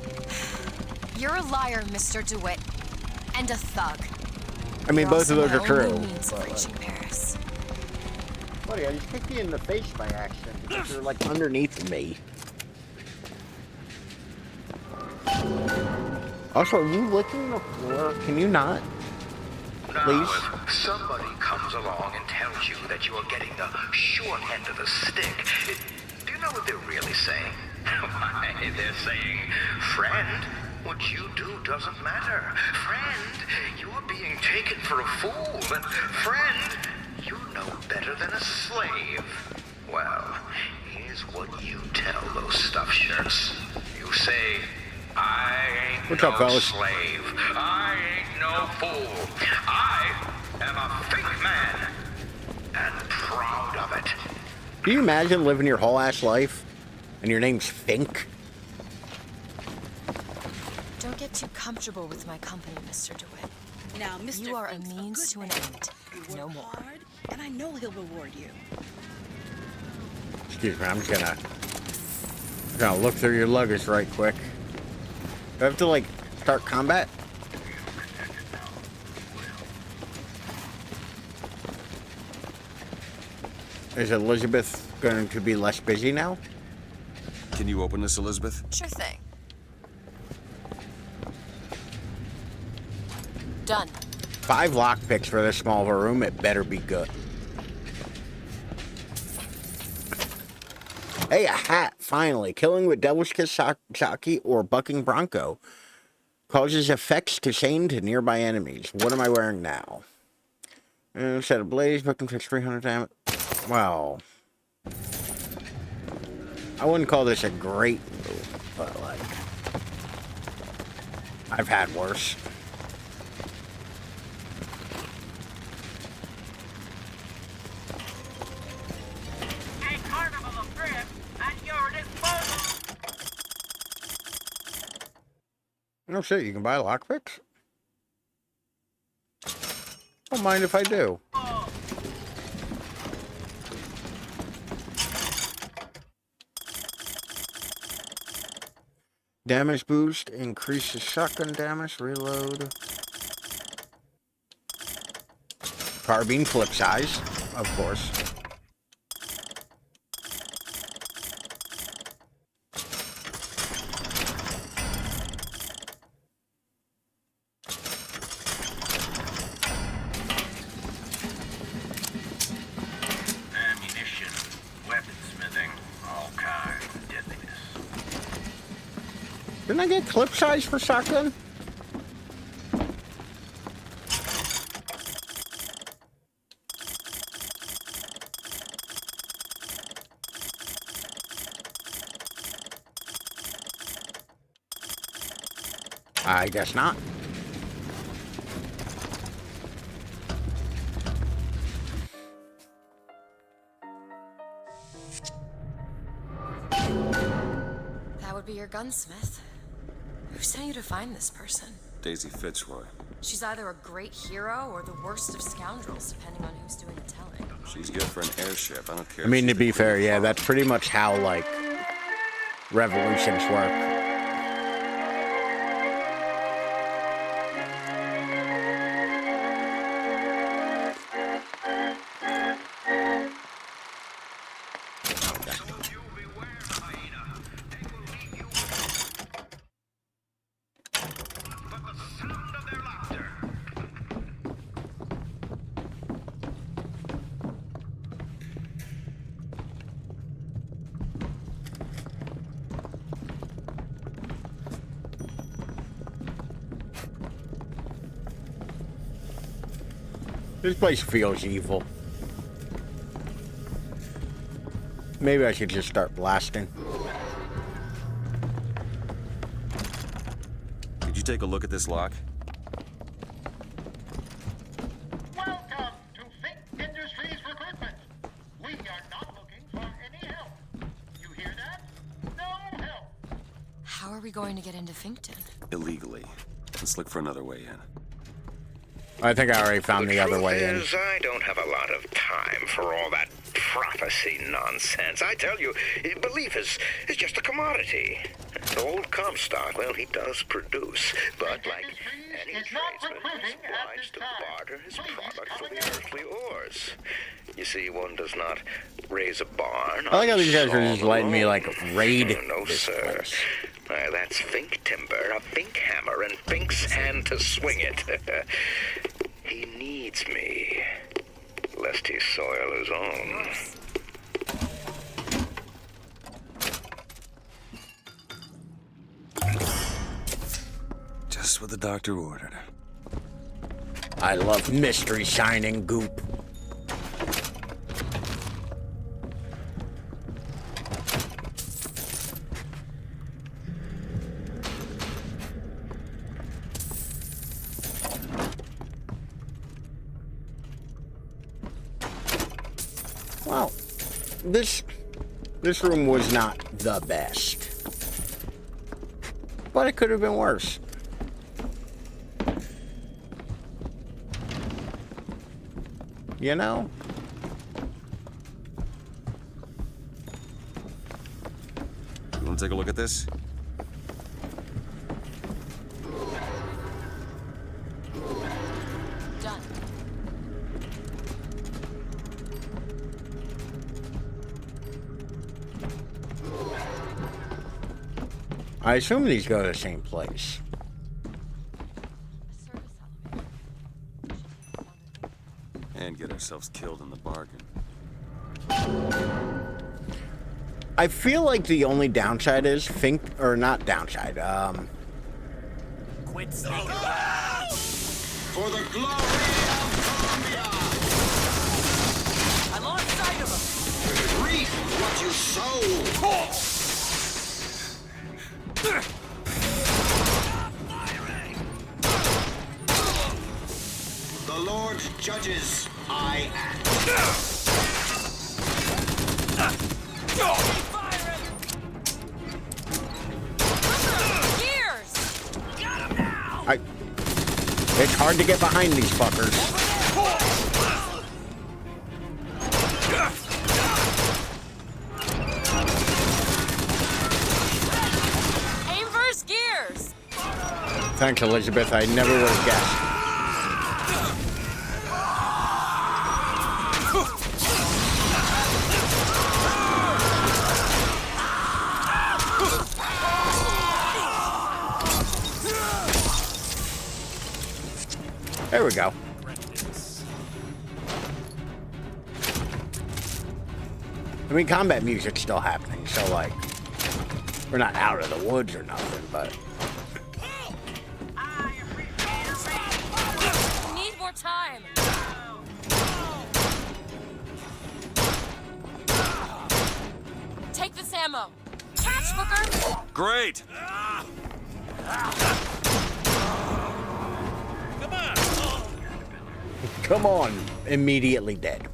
You're a liar, Mr. DeWitt. And a thug. I mean, both of those are true. Means of reaching Paris. Buddy, I just kicked you in the face by accident because you're like underneath me. Also, are you licking the floor? Can you not? Please? Now, if somebody comes along and tells you that you are getting the short end of the stick, do you know what they're really saying? Why, they're saying, friend, what you do doesn't matter. Friend, you are being taken for a fool. And friend, you're no better than a slave. Well, here's what you tell those stuffed shirts. You say, I ain't What's no up, fellas? slave. I ain't no fool. I am a fake man. And proud of it. Can you imagine living your whole ass life and your name's Fink? Don't get too comfortable with my company, Mr. DeWitt. Now, Mr. You are a Fink's means to good an man. end. You No work more. hard, and I know he'll reward you. Excuse me, I'm just gonna look through your luggage right quick. Do I have to, like, start combat? Is Elizabeth going to be less busy now? Can you open this, Elizabeth? Sure thing. Done. 5 lockpicks for this small of a room. It better be good. Hey, a hat, finally. Killing with Devil's Kiss Saki or Bucking Bronco causes effects to chain to nearby enemies. What am I wearing now? Set a blaze, Bucking fix 300 damage. Well, I wouldn't call this a great move, but, like, I've had worse. No shit, you can buy lockpicks? Don't mind if I do. Damage boost, increases shotgun damage, reload. Carbine flip size, of course. Ammunition, weaponsmithing, all kinds of deadliness. Didn't I get clip size for shotgun? I guess not. That would be your gunsmith. Who sent you to find this person? Daisy Fitzroy. She's either a great hero or the worst of scoundrels, depending on who's doing the telling. She's good for an airship. I don't care. I mean, to be fair, yeah, that's pretty much how, like, revolutions work. This place feels evil. Maybe I should just start blasting. Could you take a look at this lock? Welcome to Fink Industries Recruitment. We are not looking for any help. You hear that? No help. How are we going to get into Finkton? Illegally. Let's look for another way in. I think I already found the other way in. I don't have a lot of time for all that prophecy nonsense. I tell you, belief is just a commodity. The old Comstock, well, he does produce, but like any tradesman, he's obliged to barter his product for the earthly ores. You see, one does not raise a barn. I like how these guys are just letting me, like, raid No, this sir. place. That's Fink timber, a Fink hammer, and Fink's hand to swing it. He needs me, lest he soil his own. Just what the doctor ordered. I love mystery shining goop. Well, this room was not the best, but it could have been worse. You know? You want to take a look at this? Done. I assume these go to the same place. And get ourselves killed in the bargain. I feel like the only downside is or not downside, Quit sneaking. For the glory of Columbia! I lost sight of him. Reap what you sow! The Lord judges, I act. It's hard to get behind these fuckers. Aim for his gears! Thanks, Elizabeth. I never would have guessed. There we go. I mean, combat music's still happening, so, like, we're not out of the woods or nothing, but... We need more time. Take this ammo. Catch, Booker! Great! Come on, immediately dead.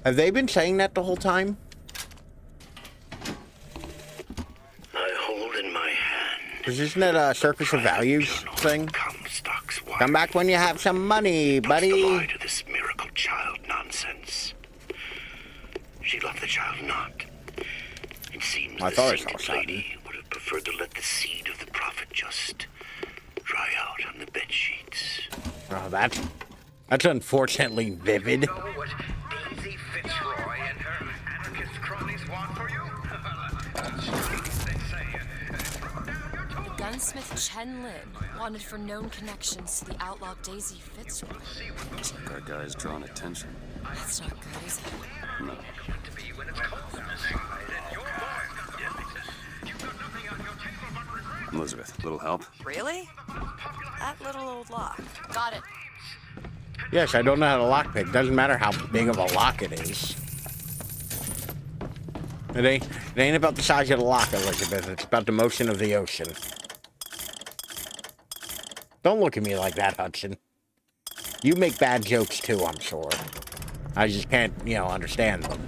Have they been saying that the whole time? I hold in my hand. Because isn't it a circus of values thing? Come back when you have some money, buddy. Puts the lie to this miracle child nonsense. She loved the child not. It seems I the thought I saw sainted lady would have preferred to let the seed of the prophet just dry out on the bed sheets. Oh, that's unfortunately vivid. You know what Daisy Fitzroy and her anarchist cronies want for you? Gunsmith Chen Lin, wanted for known connections to the outlaw Daisy Fitzroy. Looks like our guy's drawn attention. That's not good, is it? No. Elizabeth, little help? Really? That little old lock. Got it. Yes, I don't know how to lockpick. Doesn't matter how big of a lock it is. It ain't about the size of the lock, Elizabeth. It's about the motion of the ocean. Don't look at me like that, Hudson. You make bad jokes too, I'm sure. I just can't, understand them.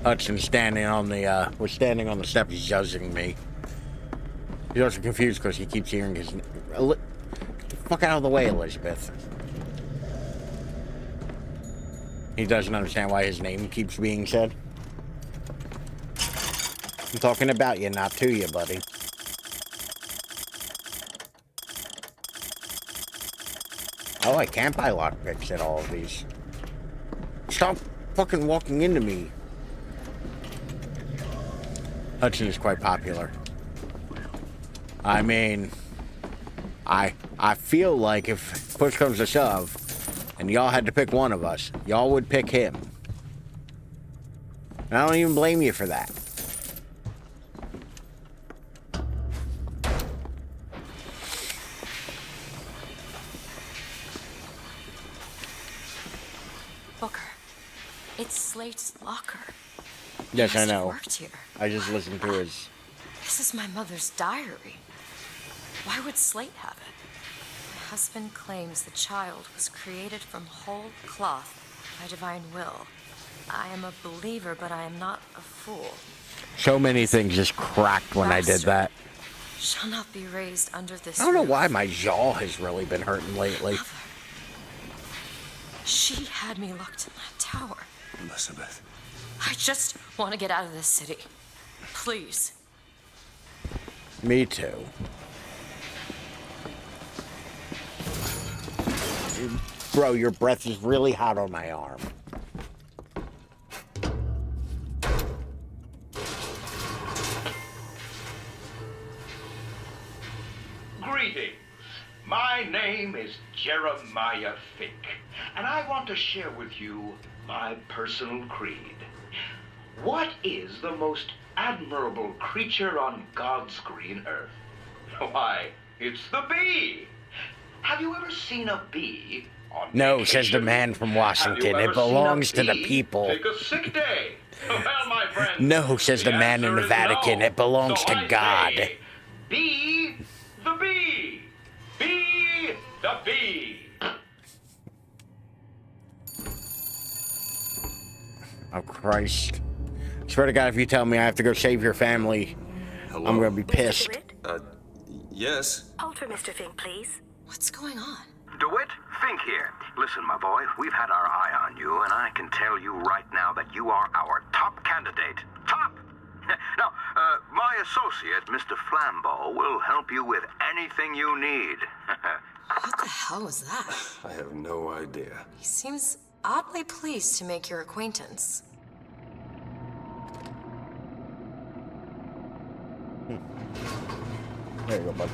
Hudson's standing on the, was standing on the steps judging me. He's also confused because he keeps hearing his... Get the fuck out of the way, Elizabeth. He doesn't understand why his name keeps being said. I'm talking about you, not to you, buddy. Oh, I can't buy lockpicks at all of these. Stop fucking walking into me. Hudson is quite popular. I mean, I feel like if push comes to shove, and y'all had to pick one of us, y'all would pick him. And I don't even blame you for that. Booker, it's Slate's locker. Yes, He I must have know. worked here. I just listened to his... This is my mother's diary. Why would Slate have it? My husband claims the child was created from whole cloth by divine will. I am a believer, but I am not a fool. So many things just cracked when I did that. Shall not be raised under this I don't know roof. why my jaw has really been hurting lately. Mother. She had me locked in that tower. Elizabeth. I just want to get out of this city. Please. Me too. Bro, your breath is really hot on my arm. Greetings. My name is Jeremiah Fink, and I want to share with you my personal creed. What is the most admirable creature on God's green earth? Why, it's the bee. Have you ever seen a bee on No, vacation? says the man from Have you Washington. ever It belongs seen to a the bee people. Take a sick day. Well, my friend. No, says the man in the answer is Vatican. no. It belongs So to I God. say, be the bee. Be the bee. Oh, Christ. I swear to God, if you tell me I have to go save your family, Hello? I'm gonna be pissed. Yes? Hold for Mr. Fink, please. What's going on? DeWitt, Fink here. Listen, my boy, we've had our eye on you, and I can tell you right now that you are our top candidate. Top! Now, my associate, Mr. Flambeau, will help you with anything you need. What the hell was that? I have no idea. He seems oddly pleased to make your acquaintance. There you go, bud.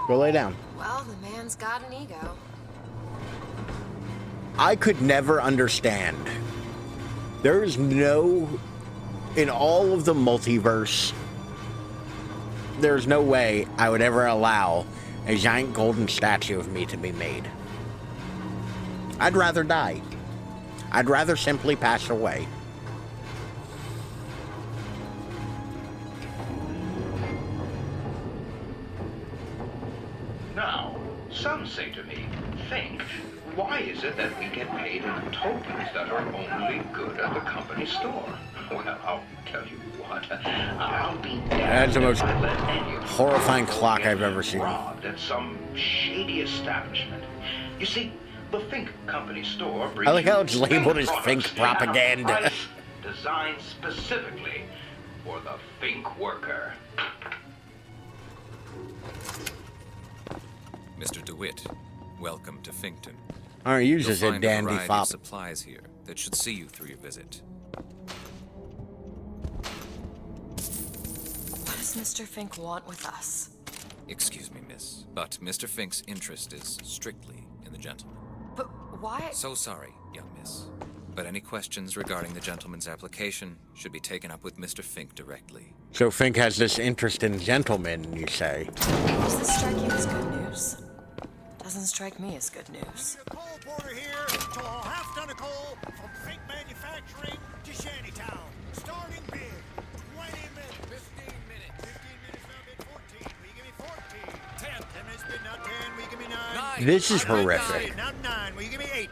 Go lay down. Well, the man's got an ego. I could never understand. There is no... In all of the multiverse, there's no way I would ever allow a giant golden statue of me to be made. I'd rather die. I'd rather simply pass away. Now, some say to me, think, why is it that we get paid in tokens that are only good at the company store? Well, I'll tell you what, I'll be That's the most if I let any of you horrifying go clock get I've ever seen. robbed at some shady establishment. You see, the Fink Company store brings I like how it's you labeled as products Fink at a propaganda. price designed specifically for the Fink worker. Mr. DeWitt, welcome to Finkton. Aren't you just You'll a find dandy variety fop? of supplies here that should see you through your visit. What does Mr. Fink want with us? Excuse me, miss, but Mr. Fink's interest is strictly in the gentleman. But why? So sorry, young miss. But any questions regarding the gentleman's application should be taken up with Mr. Fink directly. So Fink has this interest in gentlemen, you say? Does this strike you as good news? Doesn't strike me as good news. Coal porter here to a half-ton of coal from Fink Manufacturing to Shantytown. Starting bid, 20 minutes. 15 minutes. 15 minutes now bid 14. Will you give me 14? 10. 10 minutes bid now 10. Will you give me 9? This is All right, horrific. 9. Now 9. Will you give me 8?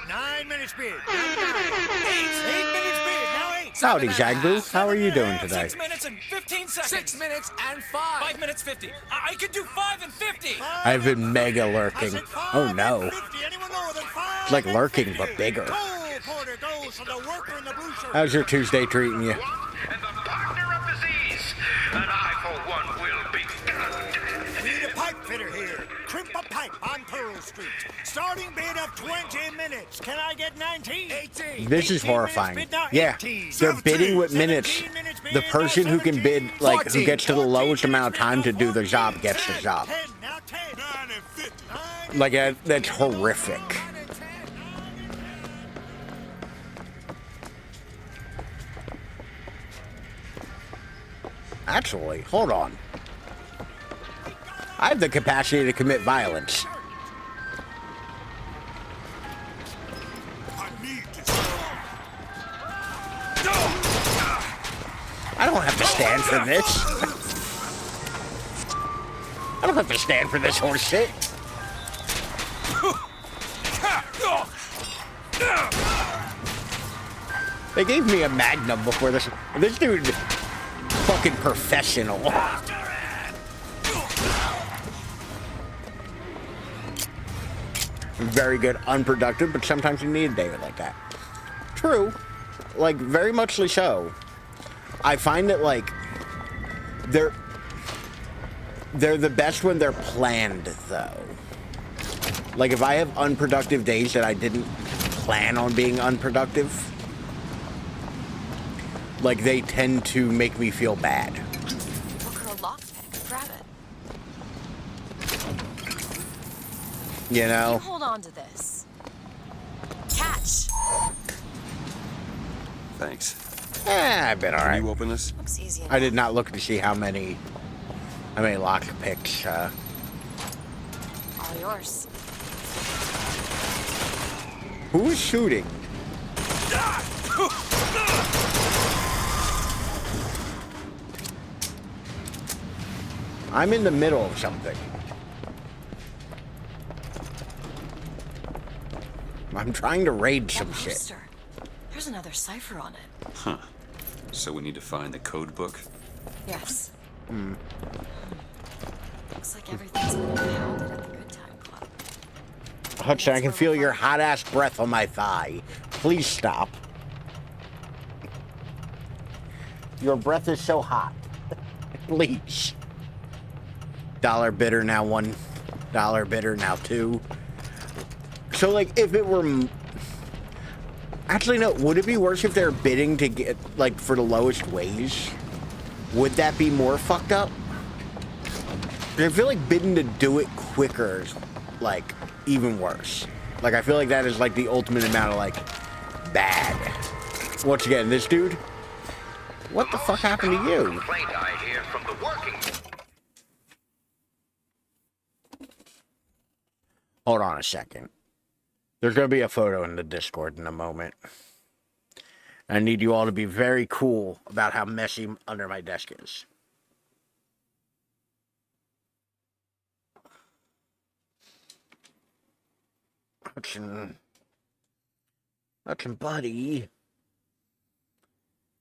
9 minutes bid. Now 9. 8 minutes bid. Now 8. Howdy, Zagbu. How are you doing today? 6 minutes and 15 seconds. 6 minutes and 5. 5 minutes 50. I can do 5 and 50. I've been mega lurking. Oh no. It's like lurking, but bigger. Porter goes for the worker in the blue shirt. How's your Tuesday treating you? And the partner of disease. And I, for one, will be good. We need a pipe fitter here. Crimp a pipe on Pearl Street. Starting bid of 20 minutes. Can I get 19? 18. This is 18 horrifying. minutes bid now Yeah, 18. they're bidding with minutes. The person who can bid, like, who gets to the lowest amount of time to do the job gets the job. 10, now 10. 9 and 50. Like, that's horrific. Actually, hold on. I have the capacity to commit violence. I don't have to stand for this. I don't have to stand for this horse shit. They gave me a Magnum before this. This dude, fucking professional. Very good, unproductive, but sometimes you need a David like that. True. Like, very muchly so. I find that, like, they're the best when they're planned, though. Like, if I have unproductive days that I didn't plan on being unproductive, like, they tend to make me feel bad. Look at a lockpick. Grab it. You know? You hold on to this. Catch. Thanks. I've been alright. Can you open this? Looks easy enough. I did not look to see how many lockpicks, All yours. Who is shooting? I'm in the middle of something. I'm trying to raid some shit. Poster. There's another cipher on it. Huh. So we need to find the code book? Yes. Hmm. Looks like everything's been impounded at the Good Time Club. Hudson, I can feel your hot-ass breath on my thigh. Please stop. Your breath is so hot. Please. Dollar bidder, now $1 bidder, now 2. So, like, if it were... Actually, no, would it be worse if they're bidding to get, like, for the lowest wage? Would that be more fucked up? I feel like bidding to do it quicker is, like, even worse. Like, I feel like that is, like, the ultimate amount of, like, bad. Once again, this dude? What the fuck happened to you? Complaint I hear from the working. Hold on a second. There's going to be a photo in the Discord in a moment. I need you all to be very cool about how messy under my desk is. Hudson, buddy.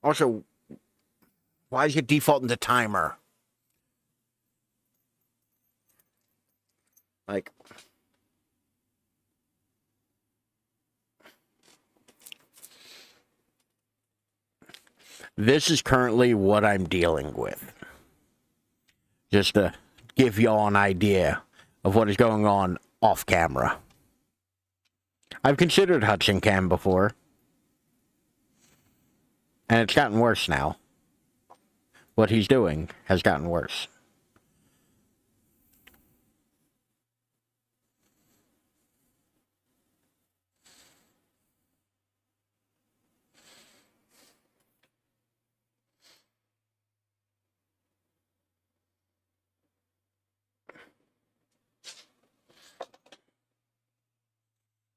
Also, why is it defaulting the timer? Like, this is currently what I'm dealing with. Just to give y'all an idea of what is going on off camera. I've considered Hudson Cam before. And it's gotten worse now. What he's doing has gotten worse.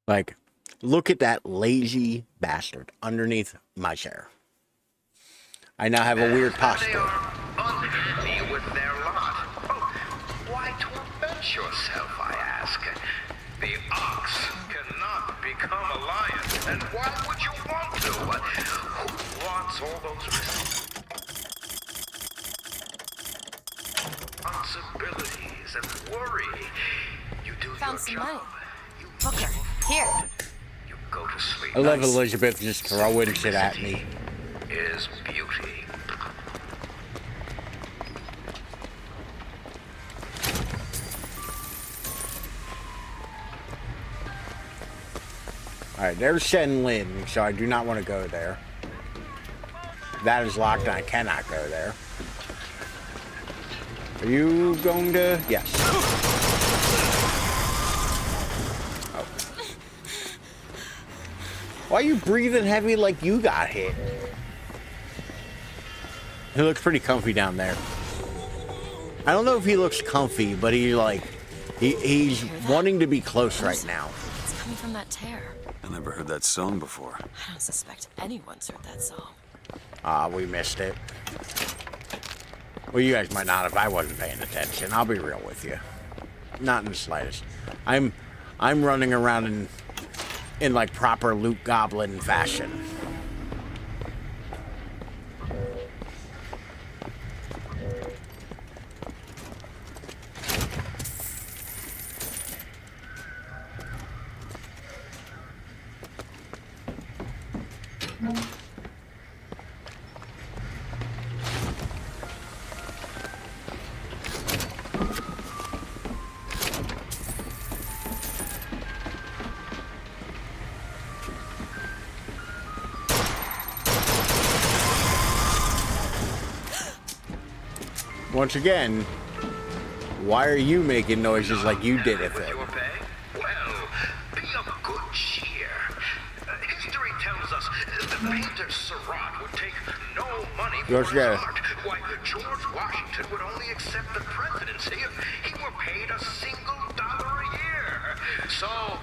Like, look at that lazy bastard underneath my chair. I now have a weird posture. Unhappy with their lot. Oh, why torment yourself, I ask? The ox cannot become a lion, and why would you want to? Who wants all those responsibilities and worry? You do Found your some job. money. Booker, here. You go to sleep. I love Elizabeth just throwing shit at me. Is beauty. Alright, there's Shen Lin, so I do not want to go there. That is locked and I cannot go there. Are you going to... Yes. Oh. Why are you breathing heavy like you got hit? He looks pretty comfy down there. I don't know if he looks comfy, but he like... He's wanting to be close right now. It's coming from that tear. I never heard that song before. I don't suspect anyone's heard that song. Ah, we missed it. Well, you guys might not if I wasn't paying attention. I'll be real with you. Not in the slightest. I'm running around in like proper Luke Goblin fashion. Once again, why are you making noises like you did it? Well, be of good cheer. History tells us the painter Surratt would take no money for his art. Why, George Washington would only accept the presidency if he were paid $1 a year. So,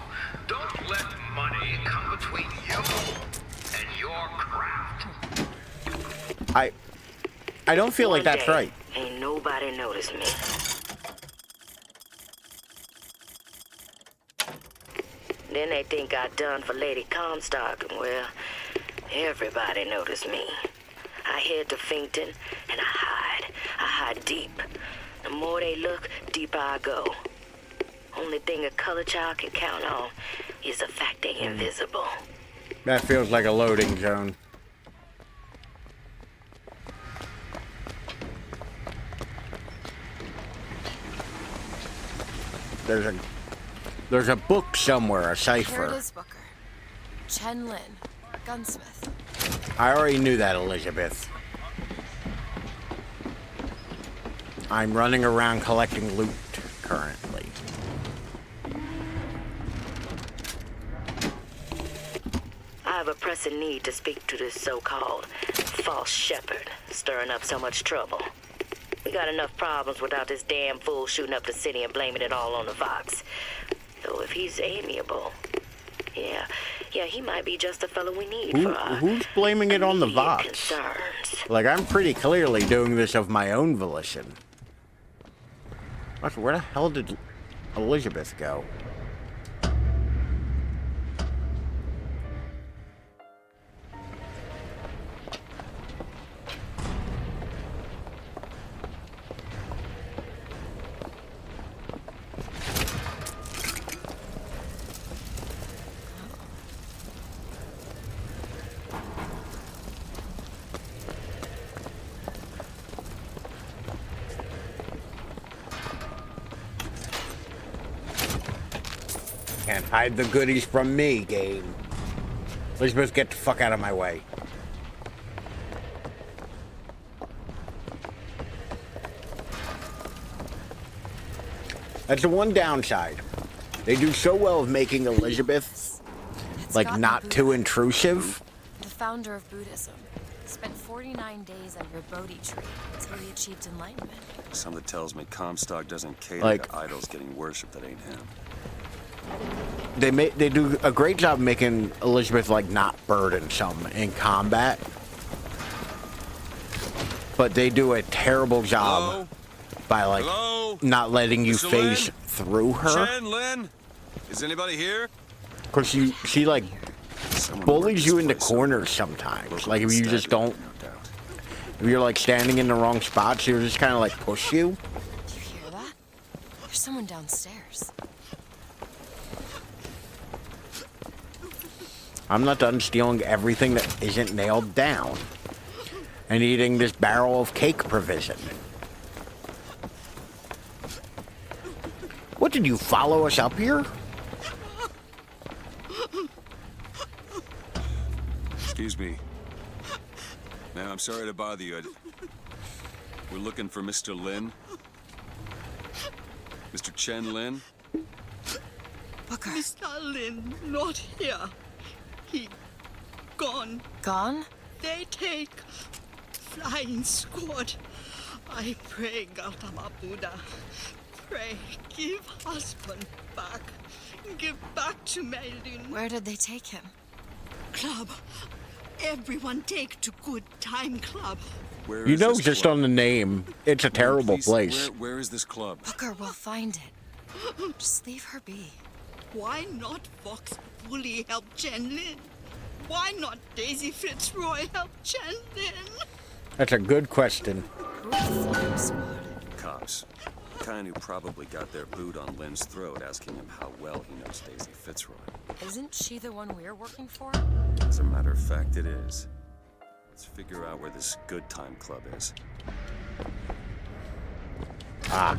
don't let money come between you and your craft. I don't feel like that's right. Ain't nobody noticed me. Then they think I done for Lady Comstock, and well, everybody noticed me. I head to Finkton, and I hide deep. The more they look, deeper I go. Only thing a color child can count on is the fact they invisible. That feels like a loading zone. There's a book somewhere, a cipher. Here it is, Booker. Chen Lin, gunsmith. I already knew that, Elizabeth. I'm running around collecting loot currently. I have a pressing need to speak to this so-called false shepherd, stirring up so much trouble. We got enough problems without this damn fool shooting up the city and blaming it all on the Fox. Though if he's amiable, yeah, he might be just the fellow we need for our Who's blaming it on the Vox? concerns. Like, I'm pretty clearly doing this of my own volition. Where the hell did Elizabeth go? Can't hide the goodies from me, game. Elizabeth, get the fuck out of my way. That's the one downside. They do so well of making Elizabeth, like, not too intrusive. The founder of Buddhism spent 49 days under a Bodhi tree until he achieved enlightenment. Something tells me Comstock doesn't cater Like- to idols getting worshipped that ain't him. They do a great job making Elizabeth, like, not burdensome in combat. But they do a terrible job by, like, not letting you Mr. phase Lin? through her. Chen, Lin? Is anybody here? Because she like, bullies you into corners sometimes. Like, if you just don't... If you're, like, standing in the wrong spot, she'll just kind of, like, push you. Do you hear that? There's someone downstairs. I'm not done stealing everything that isn't nailed down. And eating this barrel of cake provision. What, did you follow us up here? Excuse me. Ma'am, I'm sorry to bother you. We're looking for Mr. Lin. Mr. Chen Lin. Booker. Mr. Lin, not here. He gone. Gone? They take flying squad. I pray, Gautama Buddha. Pray, give husband back. Give back to Meldin. Where did they take him? Club. Everyone take to good time club. Where You is know, this just club? on the name, it's a terrible Please, place. Where is this club? Booker, we'll find it. Just leave her be. Why not Fox fully help Chen Lin? Why not Daisy Fitzroy help Chen Lin? That's a good question. Cops. The kind who probably got their boot on Lin's throat asking him how well he knows Daisy Fitzroy. Isn't she the one we're working for? As a matter of fact, it is. Let's figure out where this good time club is. Ah.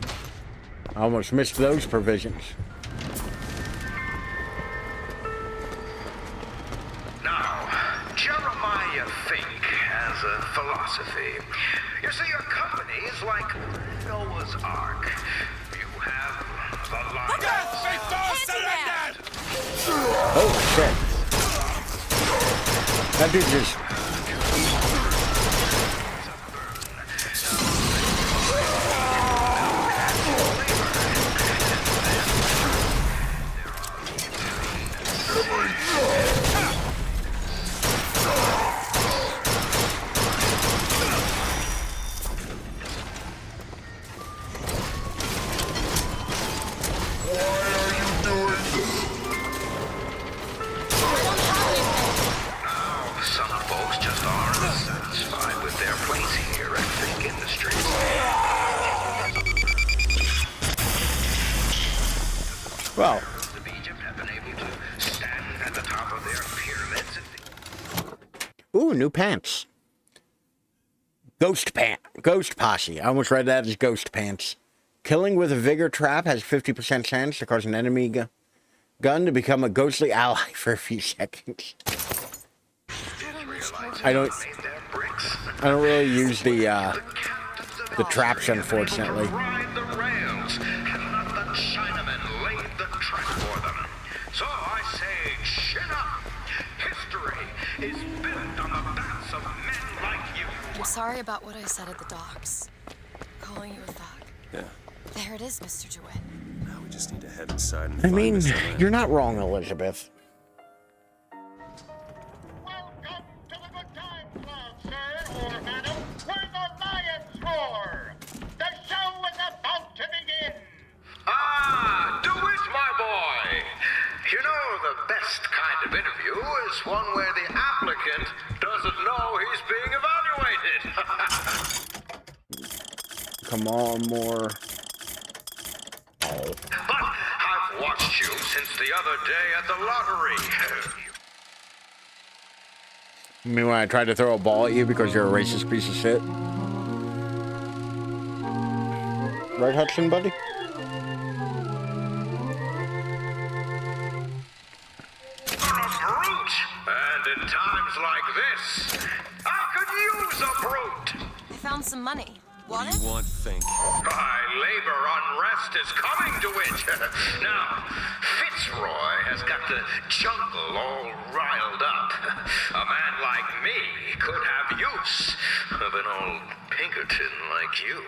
I almost missed those provisions. Now, Jeremiah Fink has a philosophy. You see, a company is like Noah's Ark. You have the lions. Oh, shit. That dude just... Some folks just aren't satisfied with their place here at Fink Industries. Well. Of Egypt have been able to stand at the top of their pyramids and Ooh, new pants. Ghost posse. I almost read that as ghost pants. Killing with a vigor trap has 50% chance to cause an enemy gun to become a ghostly ally for a few seconds. I don't really use the The traps, unfortunately. Ride the rails, have not the Chinamen laid the track for them. So I say, chin up. History is built on the backs of men like you. I'm sorry about what I said at the docks. Calling you a thug. Yeah. There it is, Mr. DeWitt. Now we just need to head inside and I find mean, Mr. Lin. you're not wrong, Elizabeth. Welcome to the Good Time Club, sir or madam, where the lions roar. The show is about to begin. Ah, DeWitt, my boy. You know, the best kind of interview is one where the applicant doesn't know he's being evaluated. Come on, more. Oh. But I've watched you since the other day at the lottery. You mean when I tried to throw a ball at you because you're a racist piece of shit? Right, Hudson, buddy? And in times like this, I could use a brute. I found some money. What do you want, Fink? My labor unrest is coming to it. Now, Fitzroy has got the jungle all riled up. A man like me could have use of an old Pinkerton like you.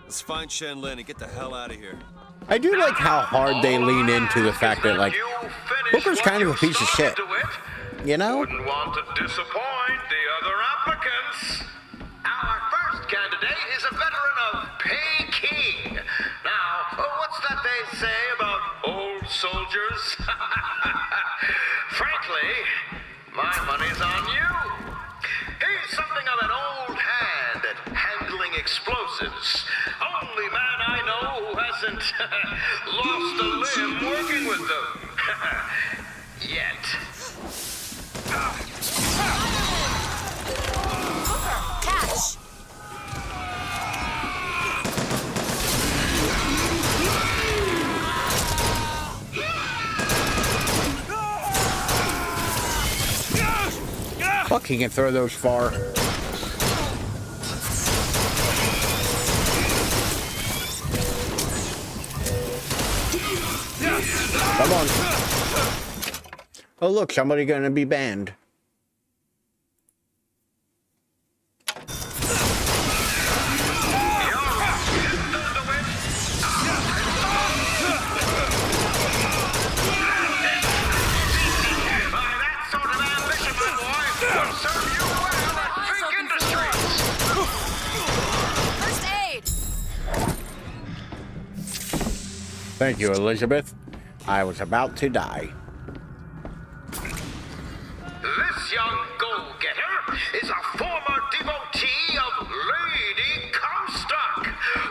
Let's find Shenlin and get the hell out of here. I do like how hard they lean into the fact that, like, Booker's kind of a piece of shit. You know? Wouldn't want to disappoint the other applicants. Our first candidate is a veteran of Peking. Now, what's that they say about old soldiers? Frankly, my money's on you. He's something of an old hand at handling explosives. Only man I know who hasn't lost a limb working with them. Yet. Catch! Fuck, he can throw those far. Come on. Oh, look, somebody gonna be banned. Thank you, Elizabeth. I was about to die. This young go-getter is a former devotee of Lady Comstock.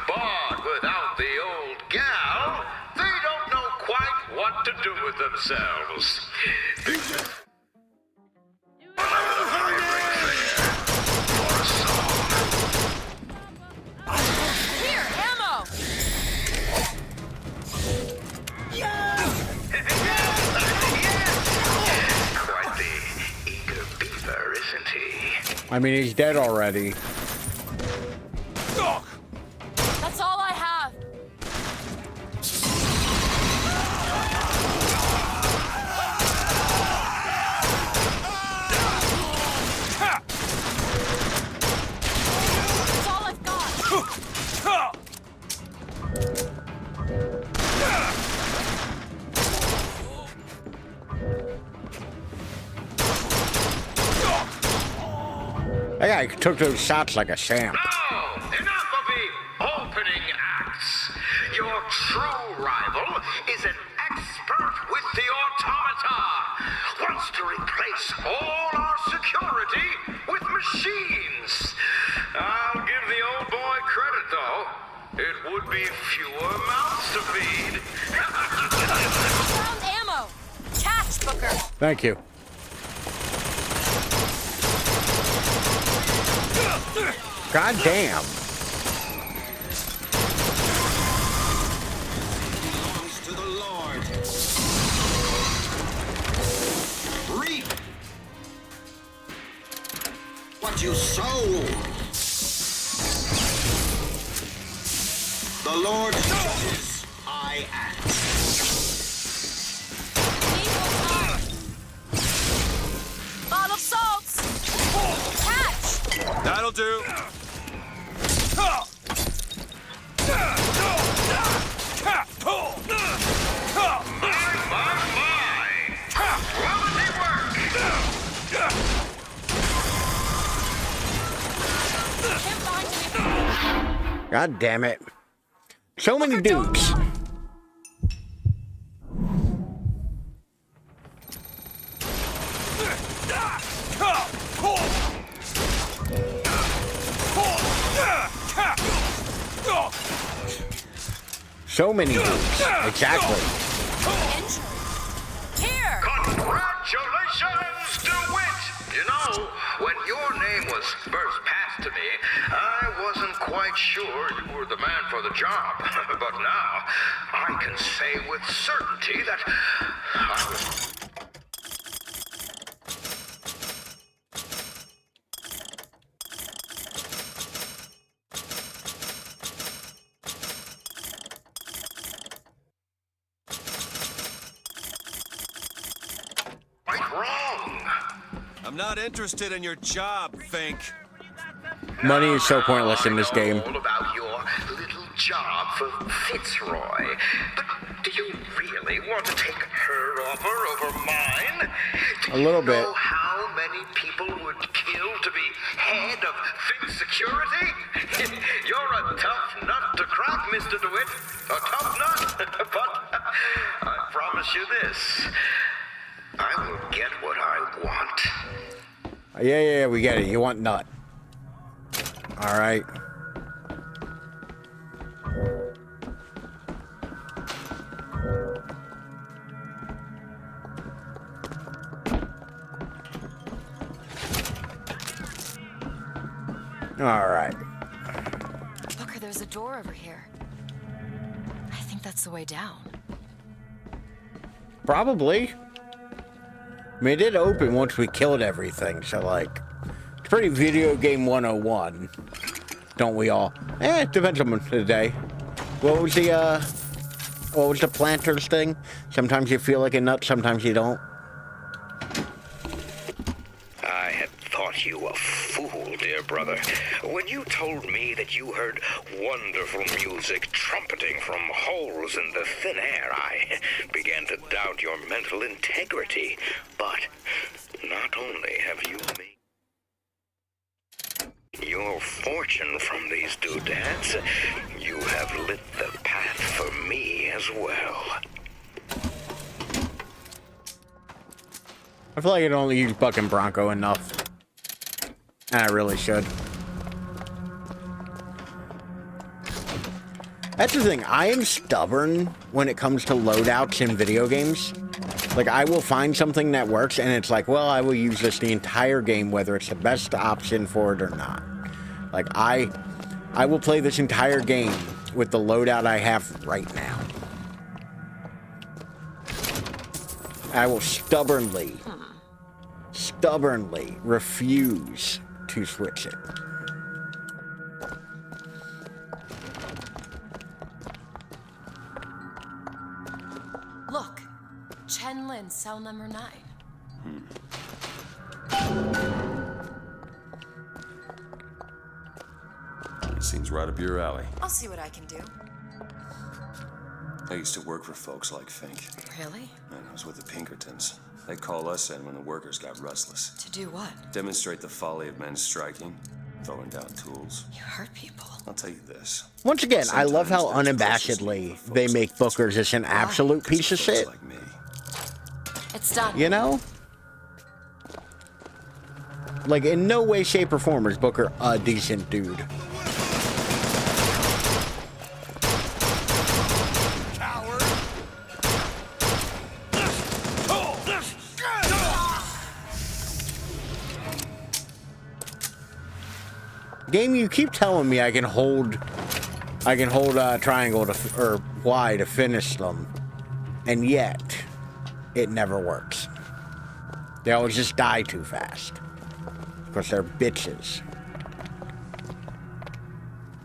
But without the old gal, they don't know quite what to do with themselves. Here, ammo! Quite the eager beaver, isn't he? I mean, he's dead already. That's all I have. That's all I've got. That guy took those shots like a champ. Now, enough of the opening acts. Your true rival is an expert with the automata. Wants to replace all our security with machines. I'll give the old boy credit, though. It would be fewer mouths to feed. Found ammo. Catch, Booker. Thank you. God damn. To the Lord. Reap what you sow. The Lord judges, I act. Bottle of salts! Catch! That'll do. God damn it. So many dudes. So many dudes. Exactly. Here! Congratulations, DeWitt! You know, when your name was first passed to me, I wasn't quite sure you were the man for the job. But now, I can say with certainty that I was... I'm not interested in your job, Fink. Money is so pointless in this game. All about your little job for Fitzroy. But do you really want to take her offer over mine? A little bit. Know how many people would kill to be head of Fink's security? You're a tough nut to crack, Mr. DeWitt. A tough nut. But I promise you this. I will get what I want. Yeah, we get it. You want nut. All right. All right. Booker, there's a door over here. I think that's the way down. Probably. I mean, it did open once we killed everything, so, like, it's pretty video game 101. Don't we all? It depends on the day. What was the planters thing? Sometimes you feel like a nut, sometimes you don't. I had thought you a fool, dear brother, when you told me that you heard wonderful music trumpeting from holes in the thin air. I began to doubt your mental integrity. But not only have you made your fortune from these doodads, you have lit the path for me as well. I feel like I don't only use fucking Bronco enough. And I really should. That's the thing. I am stubborn when it comes to loadouts in video games. Like, I will find something that works, and it's like, well, I will use this the entire game, whether it's the best option for it or not. Like, I will play this entire game with the loadout I have right now. I will stubbornly refuse to switch it. Look, Chen Lin, cell number 9. Seems right up your alley. I'll see what I can do. I used to work for folks like Fink. Really? And I was with the Pinkertons. They call us in when the workers got restless. To do what? Demonstrate the folly of men striking, throwing down tools. You hurt people. I'll tell you this. Once again, I love how unabashedly they make Booker just an absolute piece of shit. Like me. It's done. You know? Like, in no way, shape, or form is Booker a decent dude. Game, you keep telling me I can hold triangle or Y to finish them, and yet it never works. They always just die too fast because they're bitches.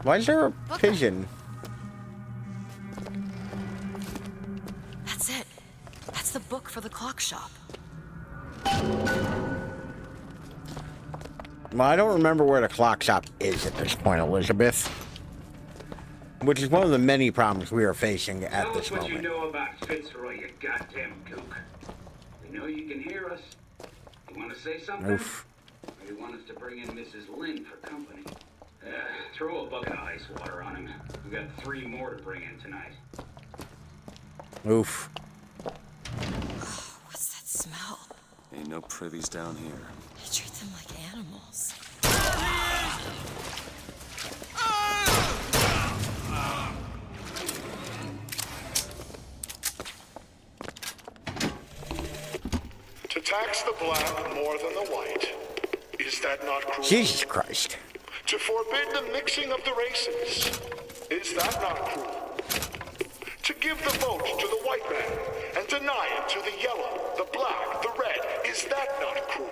Why is there a pigeon? the book for the clock shop? Well, I don't remember where the clock shop is at this point, Elizabeth. Which is one of the many problems we are facing at this Tell us what you moment. know about Fitzroy, you goddamn kook. We know you can hear us. You want to say something? Oof. Or you want us to bring in Mrs. Lynn for company? Throw a bucket of ice water on him. We got 3 more to bring in tonight. Oof. What's that smell? Ain't no privies down here. They treat them like animals. To tax the black more than the white, is that not cruel? Jesus Christ. To forbid the mixing of the races, is that not cruel? To give the vote to the white man and deny it to the yellow, the black, the red, is that not cruel?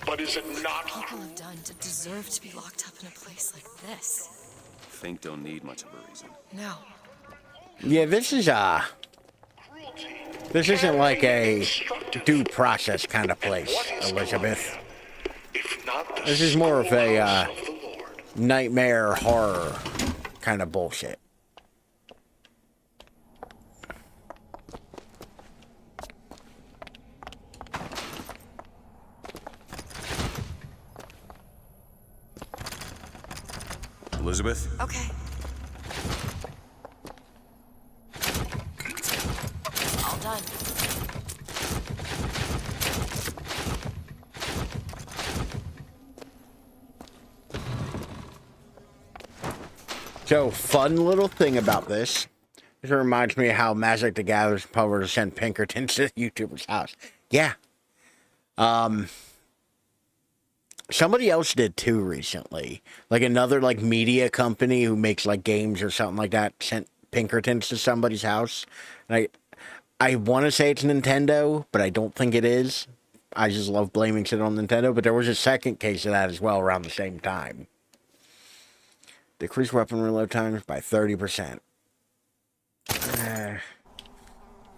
But is it not People cruel? have done to deserve to be locked up in a place like this. Fink don't need much of a reason. No. Yeah, this is this isn't like a due process kind of place, Elizabeth. This is more of a nightmare horror kind of bullshit. Elizabeth? Okay. All done. So, fun little thing about this. This reminds me of how Magic the Gathering publisher sent Pinkerton to the YouTuber's house. Yeah. Somebody else did too recently. Like another media company who makes games or something like that sent Pinkertons to somebody's house. And I want to say it's Nintendo, but I don't think it is. I just love blaming shit on Nintendo. But there was a second case of that as well around the same time. Decrease weapon reload times by 30%.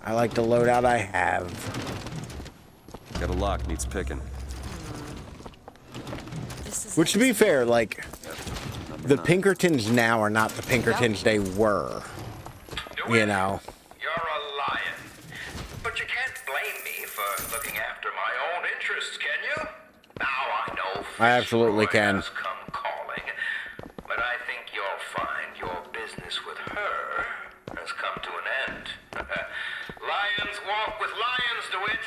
I like the loadout I have. Got a lock, needs picking. Which, to be fair, the Pinkertons now are not the Pinkertons they were. You know. You're a lion. But you can't blame me for looking after my own interests, can you? Now I know I absolutely Fitzroy can. has come calling, but I think you'll find your business with her has come to an end. Lions walk with lions, DeWitt,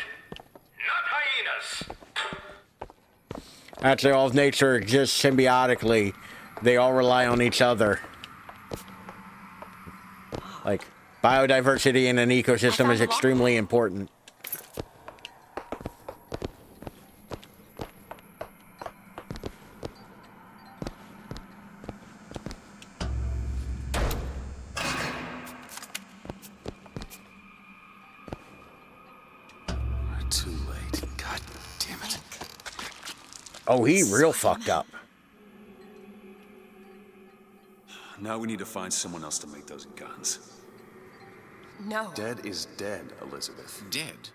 not hyenas. Actually, all of nature exists symbiotically. They all rely on each other. Biodiversity in an ecosystem is extremely important. Too late. God damn it. Oh, he real fucked up. Now we need to find someone else to make those guns. No. Dead is dead, Elizabeth. Dead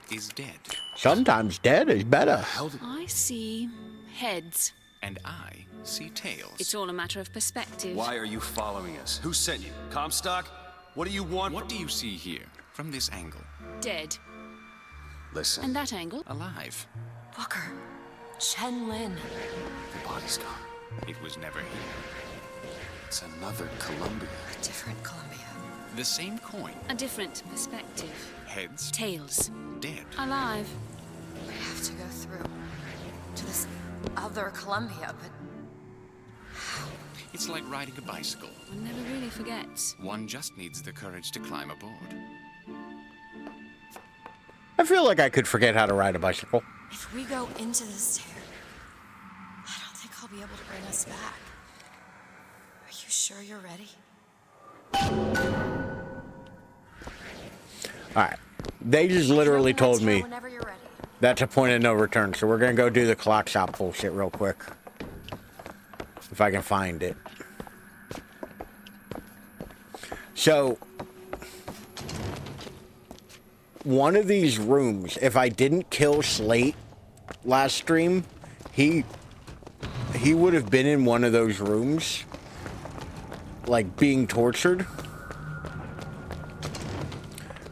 is dead. Sometimes dead is better. I see heads. And I see tails. It's all a matter of perspective. Why are you following us? Who sent you? Comstock? What do you want? What do you see here, from this angle? Dead. Listen. And that angle? Alive. Walker. Chen Lin. The body's gone. It was never here. It's another Columbia. A different Columbia. The same coin. A different perspective. Heads. Tails. Dead. Alive. We have to go through to this other Columbia, but It's like riding a bicycle. One never really forgets. One just needs the courage to climb aboard. I feel like I could forget how to ride a bicycle. if we go into this tear, I don't think I'll be able to bring us back. Are you sure you're ready? Alright. They just literally told me Whenever you're ready. that's a point of no return, so we're gonna go do the clock shop bullshit real quick. If I can find it. one of these rooms, if I didn't kill Slate last stream, he would have been in one of those rooms, like, being tortured.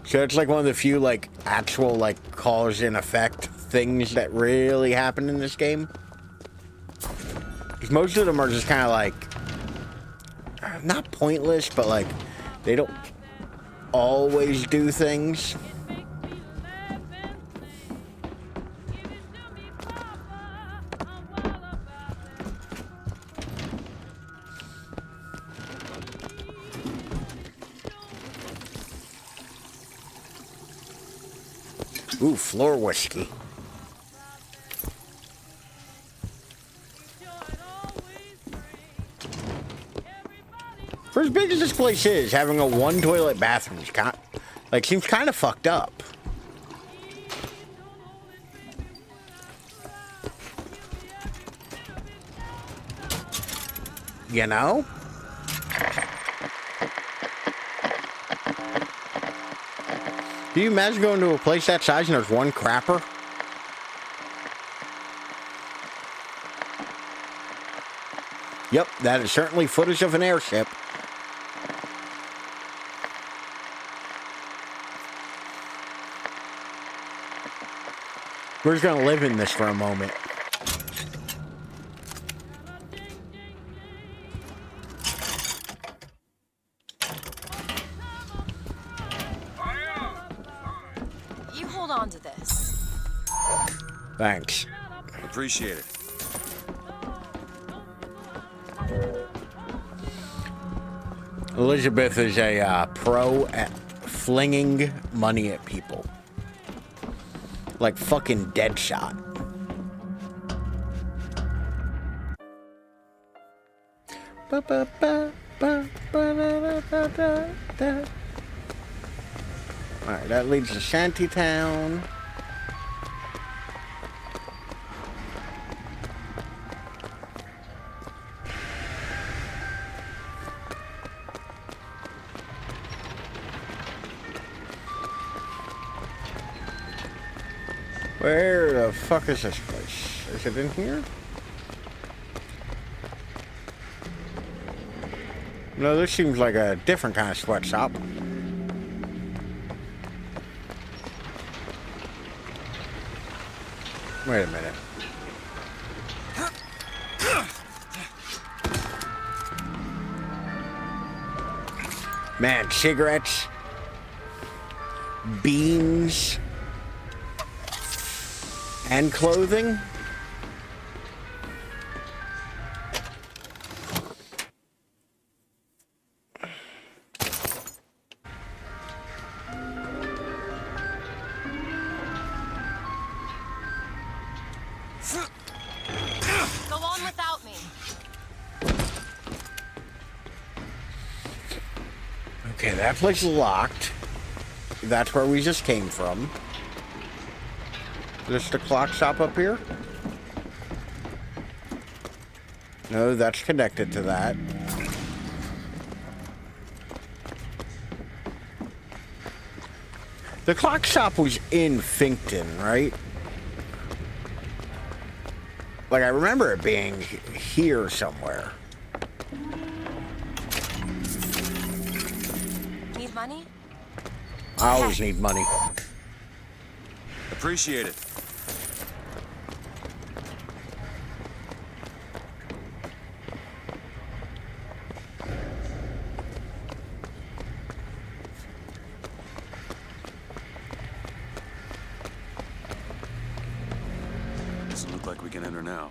So it's like one of the few, like, actual, like, cause and effect things that really happen in this game. Because most of them are just kind of like, not pointless, but like, they don't always do things. Ooh, floor whiskey. For as big as this place is, having a one toilet bathroom is seems kind of fucked up. You know? Do you imagine going to a place that size and there's one crapper? Yep, that is certainly footage of an airship. We're just gonna live in this for a moment. You hold on to this. Thanks. Appreciate it. Elizabeth is a pro at flinging money at people. Like fucking Deadshot. Alright, that leads to Shantytown. Where the fuck is this place? Is it in here? No, this seems like a different kind of sweatshop. Wait a minute. Man, cigarettes, beans, and clothing? Go on without me. Okay, that place is locked. That's where we just came from. Is this the clock shop up here? No, that's connected to that. The clock shop was in Finkton, right? Like, I remember it being here somewhere. Need money? I always need money. Appreciate it. Doesn't look like we can enter now.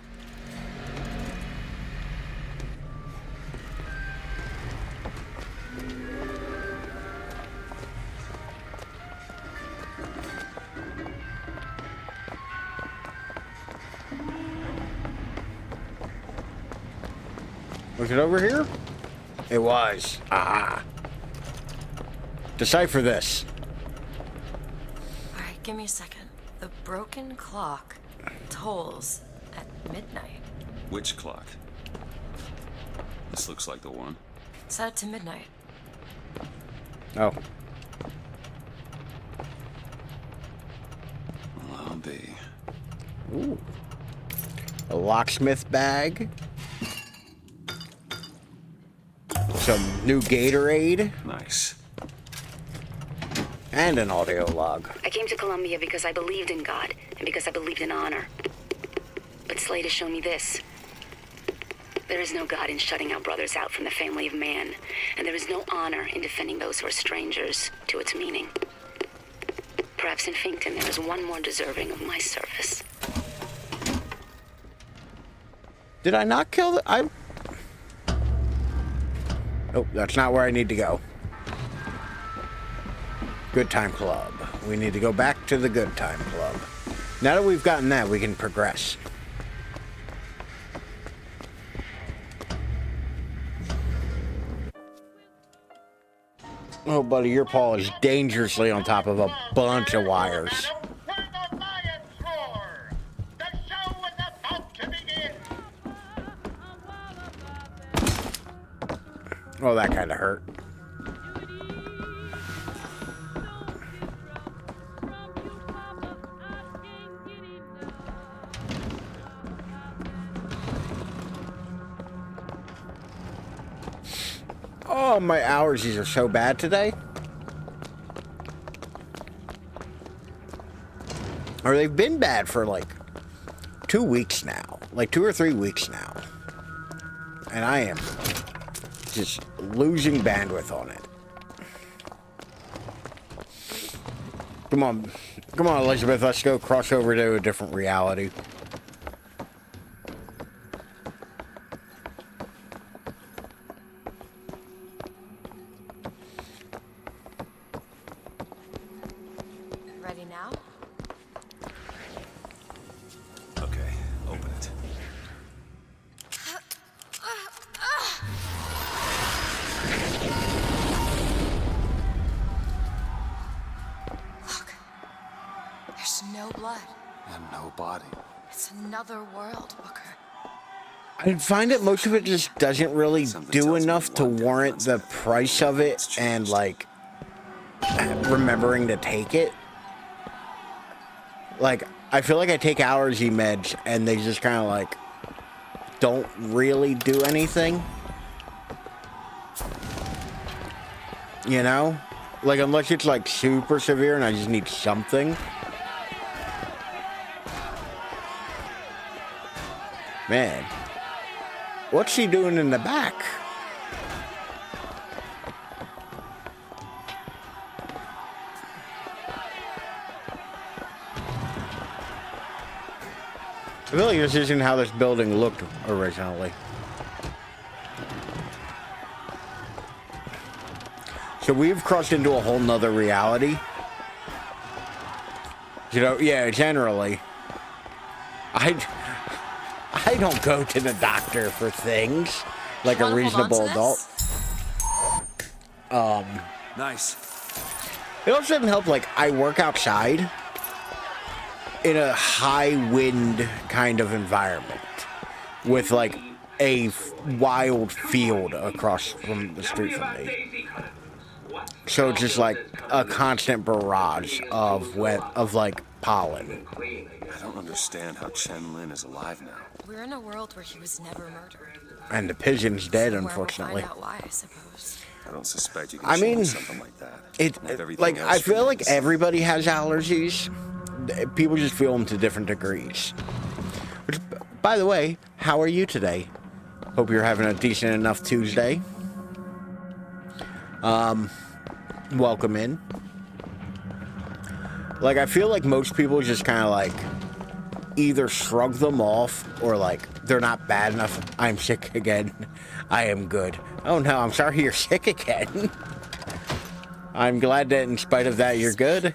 Was it over here? It was. Ah. Decipher this. All right, give me a second. The broken clock tolls at midnight. Which clock? This looks like the one. Set it to midnight. Oh. be? Ooh. A locksmith bag. Some new Gatorade. Nice. And an audio log. I came to Columbia because I believed in God and because I believed in honor. But Slade has shown me this. There is no God in shutting our brothers out from the family of man, and there is no honor in defending those who are strangers to its meaning. Perhaps in Finkton there is one more deserving of my service. Did I not kill the... Oh, that's not where I need to go. Good Time Club. We need to go back to the Good Time Club. Now that we've gotten that, we can progress. Oh, buddy, your paw is dangerously on top of a bunch of wires. Oh, that kind of hurt. Oh, my allergies are so bad today. Or they've been bad for like 2 weeks now. Like 2 or 3 weeks now. And I am just losing bandwidth on it. Come on. Come on, Elizabeth. Let's go cross over to a different reality. Ready now? Okay, open it. Look. There's no blood. And no body. It's another world, Booker. I find that most of it just doesn't really do enough to warrant the price of it and, like, remembering to take it. Like, I feel like I take allergy meds and they just kind of, like, don't really do anything. You know? Like, unless it's, like, super severe and I just need something. Man. What's she doing in the back? I feel like this isn't how this building looked originally. So we've crossed into a whole nother reality. You know, yeah, generally. I don't go to the doctor for things like a reasonable adult. Nice. It also doesn't help, like, I work outside in a high wind kind of environment with, like, a wild field across from the street from me. So it's just like a constant barrage of like pollen. I don't understand how Chen Lin is alive now. We're in a world where he was never murdered. And the pigeon's dead, Somewhere unfortunately. We'll find out why, I suppose. I don't suspect you can I show me mean, something like that. Like, I feel like everybody has allergies. People just feel them to different degrees. Which, by the way, how are you today? Hope you're having a decent enough Tuesday. Welcome in. Like, I feel like most people just kind of, like, either shrug them off or, like, they're not bad enough. I'm sick again. I am good. Oh, no, I'm sorry you're sick again. I'm glad that in spite of that, you're good. I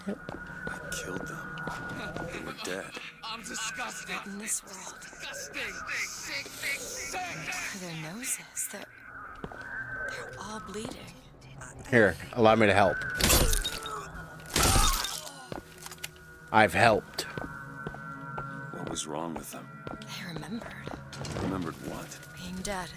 killed them. They were dead. I'm disgusted. In this world. Disgusting. Sick. Look at their noses. They're all bleeding. Here, allow me to help. I've helped. What was wrong with them? They remembered. Remembered what? Being dead.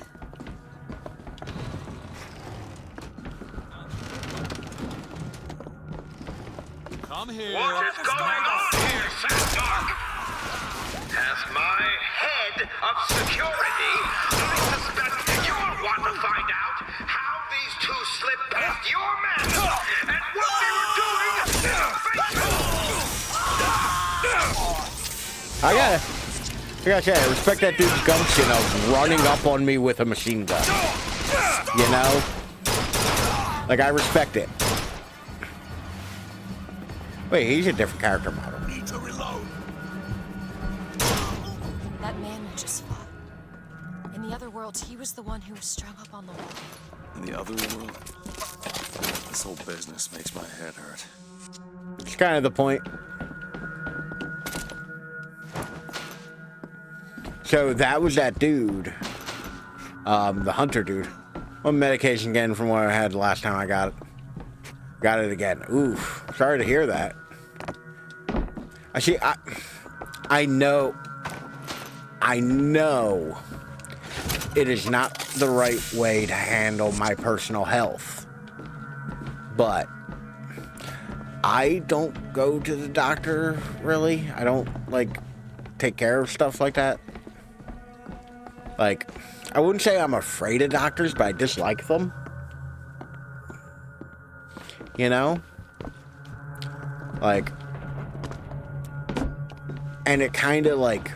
Come here. What is going on here, Sandor? As my head of security, I suspect you'll want to find out how these two slipped past your man and what they were doing in the basement. I gotta say, I respect that dude's gumption of running up on me with a machine gun. You know? Like, I respect it. Wait, he's a different character model. Need to reload. That man we just fought. In the other world, he was the one who was strung up on the wall. In the other world, this whole business makes my head hurt. It's kind of the point. So that was that dude. The hunter dude. One medication again from what I had the last time I got it. Got it again. Oof. Sorry to hear that. I know it is not the right way to handle my personal health. But I don't go to the doctor, really. I don't, like, take care of stuff like that. Like, I wouldn't say I'm afraid of doctors, but I dislike them. You know? Like, and it kind of, like,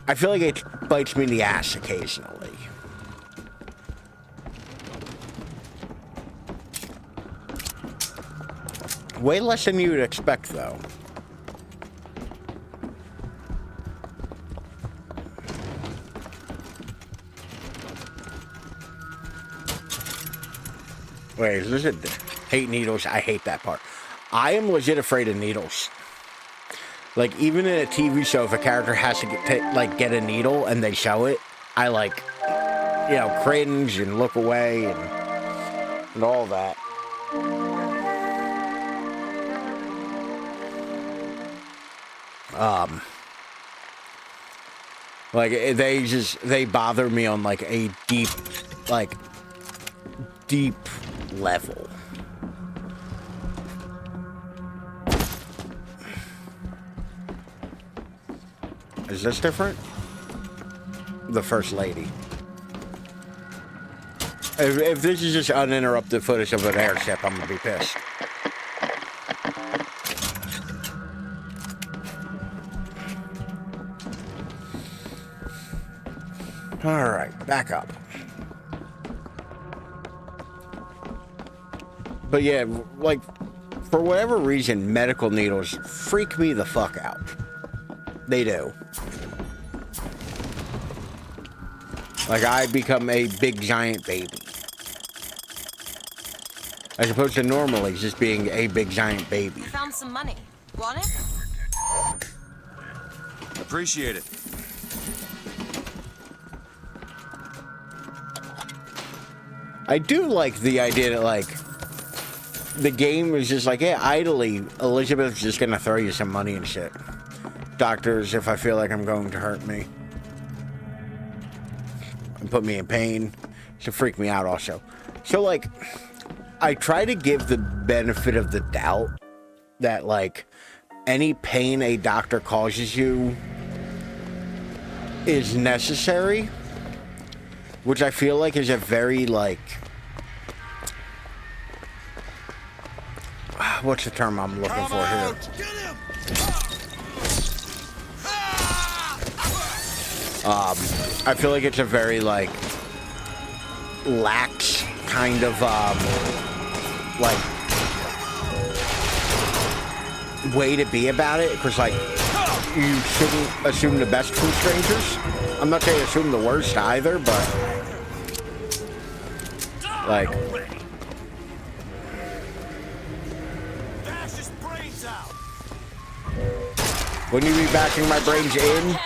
I feel like it bites me in the ass occasionally. Way less than you would expect, though. Wait, is this a hate needles? I hate that part. I am legit afraid of needles. Like, even in a TV show, if a character has to get a needle and they show it, I, like, you know, cringe and look away and all that. Like, they bother me on, like, a deep level. Is this different? The First Lady. If this is just uninterrupted footage of an airship, I'm gonna be pissed. Alright, back up. But yeah, like, for whatever reason, medical needles freak me the fuck out. They do. Like, I become a big giant baby. As opposed to normally just being a big giant baby. I found some money. Want it? Appreciate it. I do like the idea that, like, the game is just like, yeah, idly, Elizabeth's just gonna throw you some money and shit. Doctors, if I feel like I'm going to hurt me and put me in pain, to freak me out also. So, like, I try to give the benefit of the doubt that, like, any pain a doctor causes you is necessary, which I feel like is a very, like, what's the term I'm looking for here? I feel like it's a very, like, lax kind of, like, way to be about it, because, like, you shouldn't assume the best from strangers. I'm not saying assume the worst either, but, like, wouldn't you be bashing my brains in?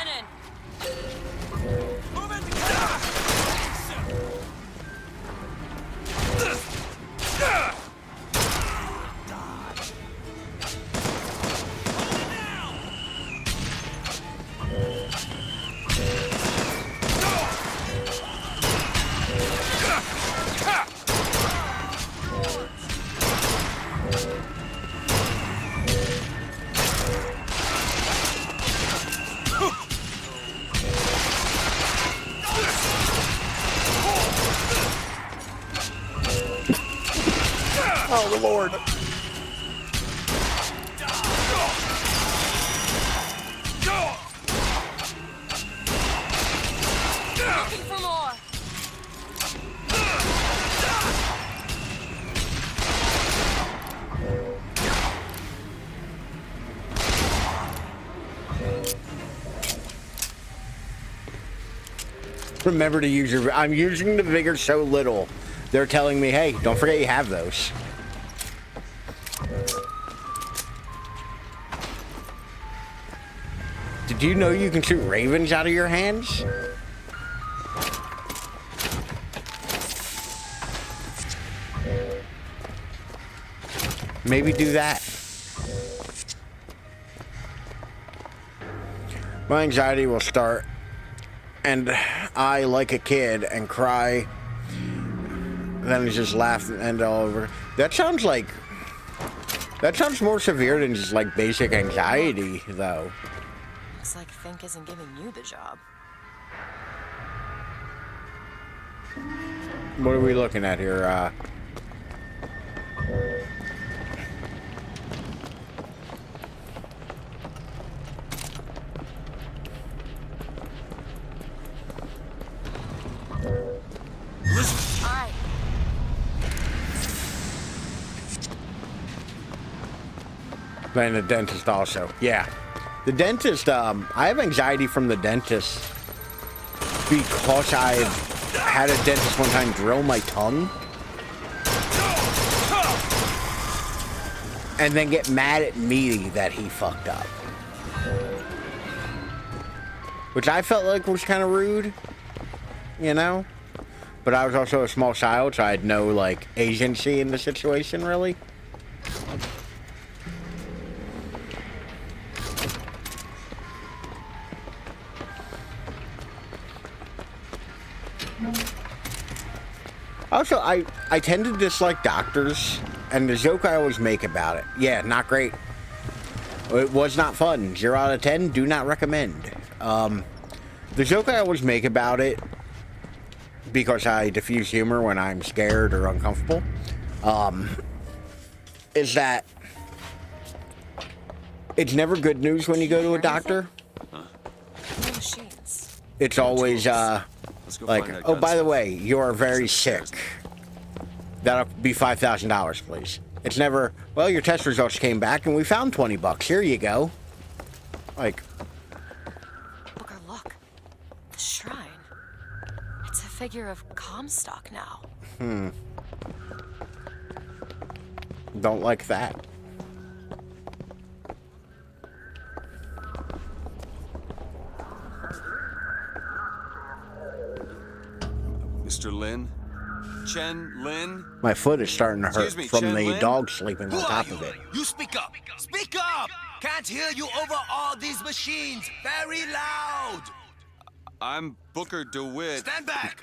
Oh, Lord. Looking for more. Remember to use your... I'm using the vigor so little. They're telling me, hey, don't forget you have those. Did you know you can shoot ravens out of your hands? Maybe do that. My anxiety will start, and I, like a kid, and cry. Then just laugh and all over. That sounds like... That sounds more severe than just like basic anxiety, though. Looks like Fink isn't giving you the job. What are we looking at here? Listen. All right. And the dentist also. Yeah. The dentist, I have anxiety from the dentist because I've had a dentist one time drill my tongue and then get mad at me that he fucked up. Which I felt like was kind of rude, you know? But I was also a small child, so I had no, like, agency in the situation, really. Also, I tend to dislike doctors, and the joke I always make about it, yeah, not great. It was not fun. 0 out of 10, do not recommend. The joke I always make about it, because I diffuse humor when I'm scared or uncomfortable, is that it's never good news when you go to a doctor. It's always, like, oh, by the way, you're very sick. That'll be $5,000, please. It's never, well, your test results came back and we found $20. Here you go. Like, Booker, look. The shrine. It's a figure of Comstock now. Don't like that. Mr. Lin? Chen Lin? My foot is starting to hurt Excuse me, from Chen the Lin? dog sleeping on top of it. You speak up! Speak up! Can't hear you over all these machines! Very loud! I'm Booker DeWitt. Stand back!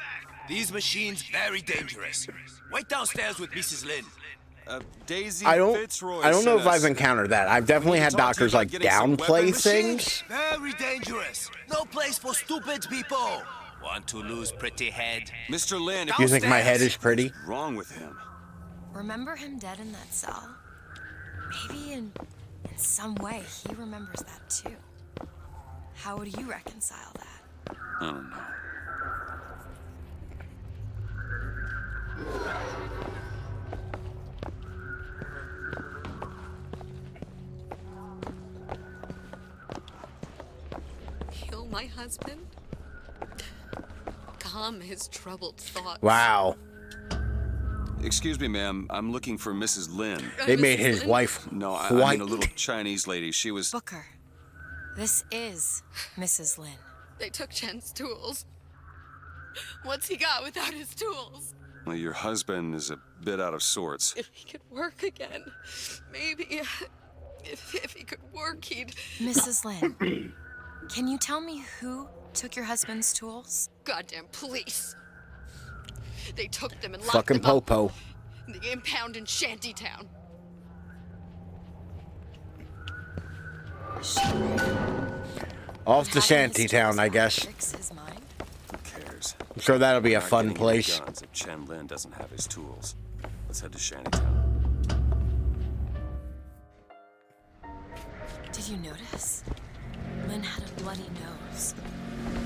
These machines very dangerous. Wait downstairs with Mrs. Lin. Daisy I don't Fitzroy know sent if I've us. encountered that. I've definitely had doctors like downplay things. Very dangerous. No place for stupid people. Want to lose pretty head? Mr. Lin, You think my head is pretty? what's wrong with him? Remember him dead in that cell? Maybe in some way he remembers that too. How would you reconcile that? I don't know. Kill my husband? Calm his troubled thoughts. Wow. Excuse me, ma'am. I'm looking for Mrs. Lin. They made his wife No, I white. mean a little Chinese lady. She was... Booker, this is Mrs. Lin. They took Chen's tools. What's he got without his tools? Well, your husband is a bit out of sorts. If he could work again, maybe. If he could work, he'd. Mrs. Lin, can you tell me who took your husband's tools? Goddamn police. They took them and locked Fucking them up Popo. in the impound in Shantytown. Off to Shantytown, I guess. Who cares? I'm sure that'll be a We're not fun getting any place. guns if Chen Lin doesn't have his tools. Let's head to Shantytown. Did you notice? Lynn had a bloody nose.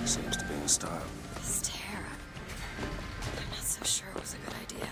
Seems to be in style. This tear. I'm not so sure it was a good idea.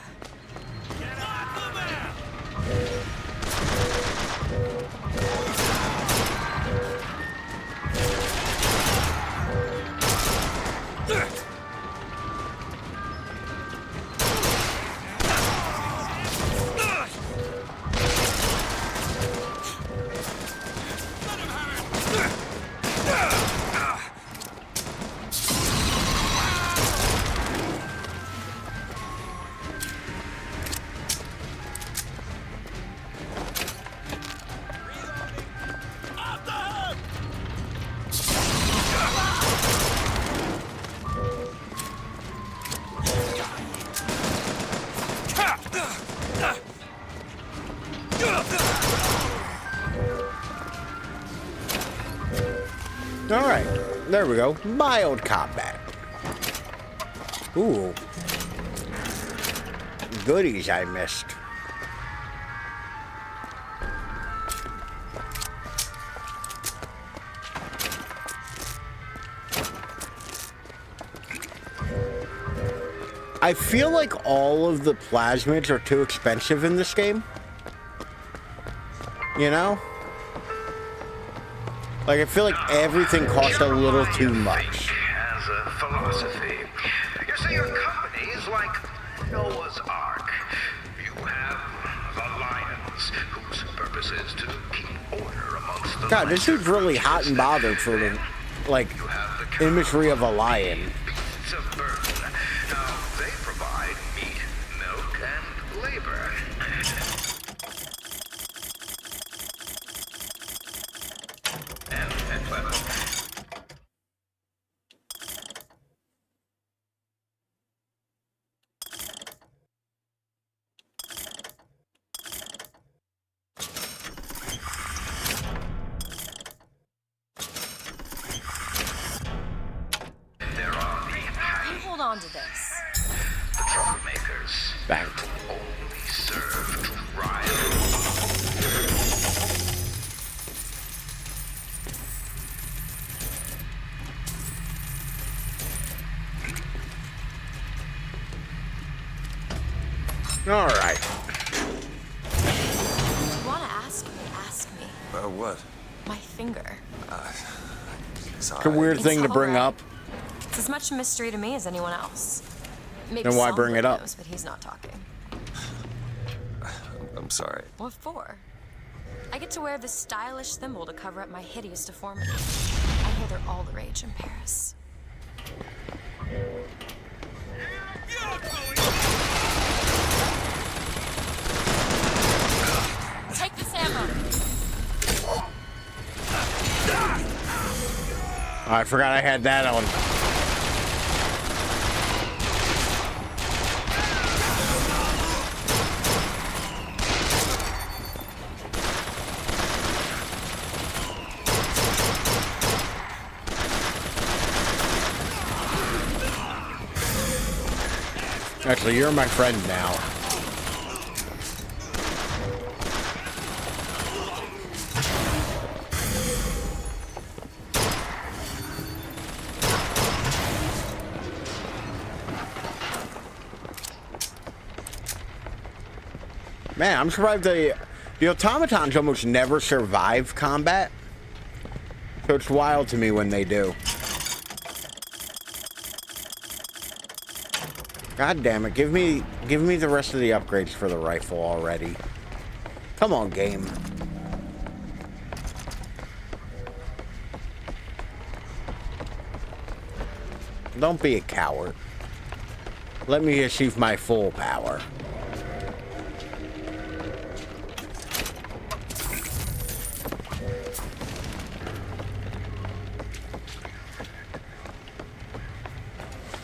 Alright, there we go. Mild combat. Ooh. Goodies I missed. I feel like all of the plasmids are too expensive in this game. You know? Like, I feel like everything costs a little too much. Has a philosophy. You see, your company is like Noah's Ark. You have the lions, whose purpose is to keep order amongst the God, this dude's really hot and bothered for the, like, imagery of a lion. beasts of burden. Now, they provide meat, milk, and labor. And clever. You hold on to this. The troublemakers Back. only serve to rile. Alright. If you want to ask me, ask me. What? My finger. It's a weird thing to bring up. It's as much a mystery to me as anyone else. Maybe Then why Solomon bring it up? knows, but he's not talking. I'm sorry. What for? I get to wear this stylish thimble to cover up my hideous deformity. I hear they're all the rage in Paris. Take this ammo. Oh, I forgot I had that on. Actually, you're my friend now. Man, I'm surprised the automatons almost never survive combat. So it's wild to me when they do. God damn it, give me the rest of the upgrades for the rifle already. Come on, game. Don't be a coward. Let me achieve my full power.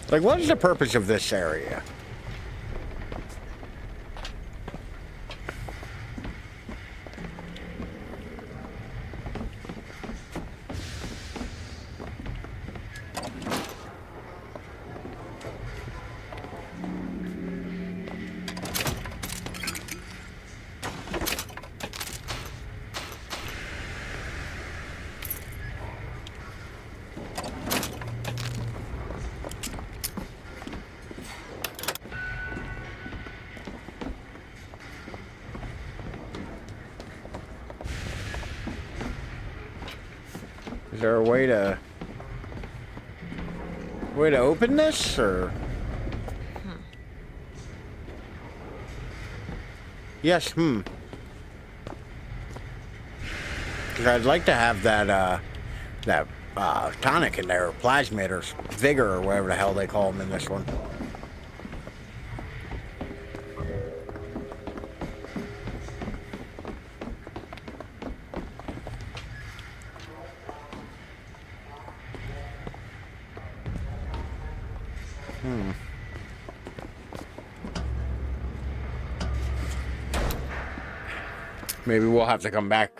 Like, what is the purpose of this area? Is there a way to open this, or? Yes, Because I'd like to have that, tonic in there, or plasmid, or vigor, or whatever the hell they call them in this one. Maybe we'll have to come back.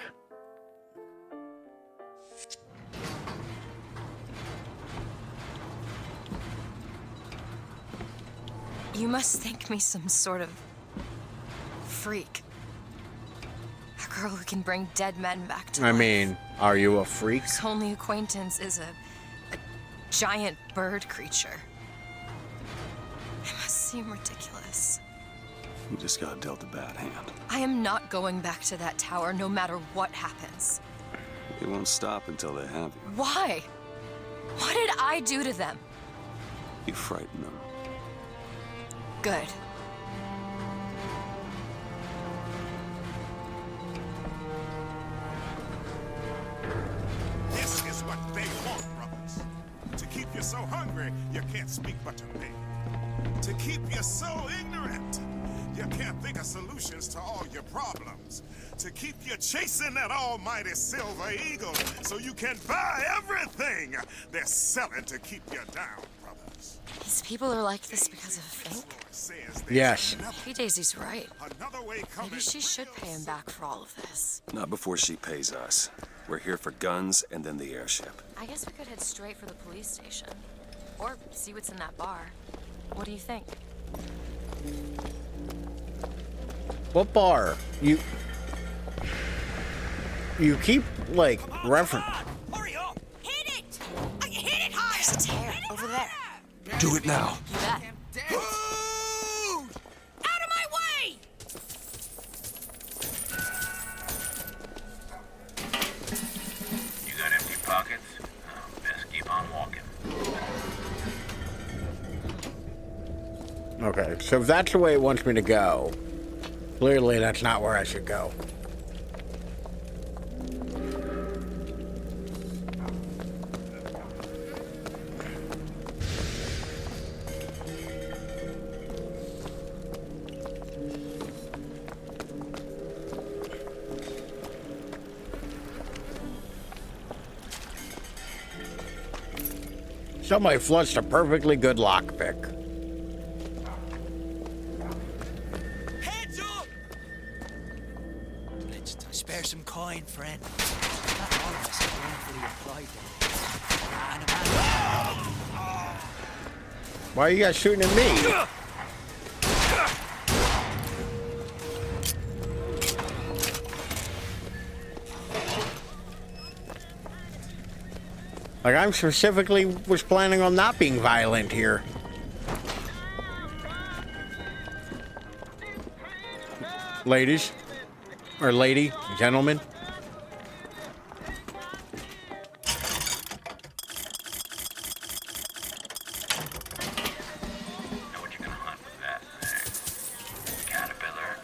You must think me some sort of freak. A girl who can bring dead men back to life. I mean, are you a freak? Whose only acquaintance is a giant bird creature. It must seem ridiculous. You just got dealt a bad hand. I am not going back to that tower no matter what happens. They won't stop until they have you. Why? What did I do to them? You frighten them. Good. This is what they want, brothers. To keep you so hungry, you can't speak but to me. To keep you so ignorant, you can't think of solutions to all your problems. To keep you chasing that almighty silver eagle so you can buy everything they're selling to keep you down, brothers. These people are like this because of Fink? Yes. Maybe Daisy's right. Maybe she should pay him back for all of this. Not before she pays us. We're here for guns and then the airship. I guess we could head straight for the police station. Or see what's in that bar. What do you think? What bar? You keep, like, reference. Hurry up! Hit it! Hit it higher! There's a tear over there. Do it now. You bet. Food! Out of my way! You got empty pockets? Best keep on walking. Okay, so if that's the way it wants me to go, clearly that's not where I should go. Somebody flushed a perfectly good lockpick. Heads up! Let's spare some coin, friend. Not all of us are gainfully employed then. Why are you guys shooting at me? Like, I specifically was planning on not being violent here. Ladies. Or lady, gentlemen. Know what you're gonna hunt with that caterpillar?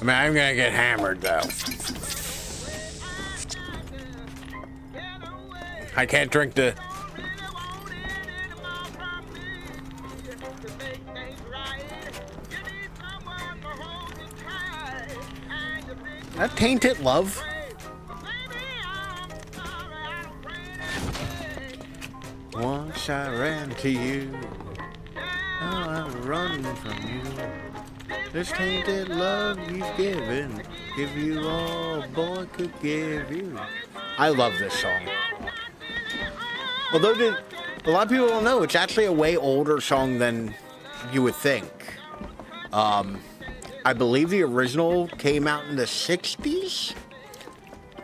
I mean, I'm gonna get hammered, though. I can't drink the... That Tainted Love? Once I ran to you, now I'm running from you. This tainted love you've given, give you all a boy could give you. I love this song. Although a lot of people don't know, it's actually a way older song than you would think. I believe the original came out in the 60s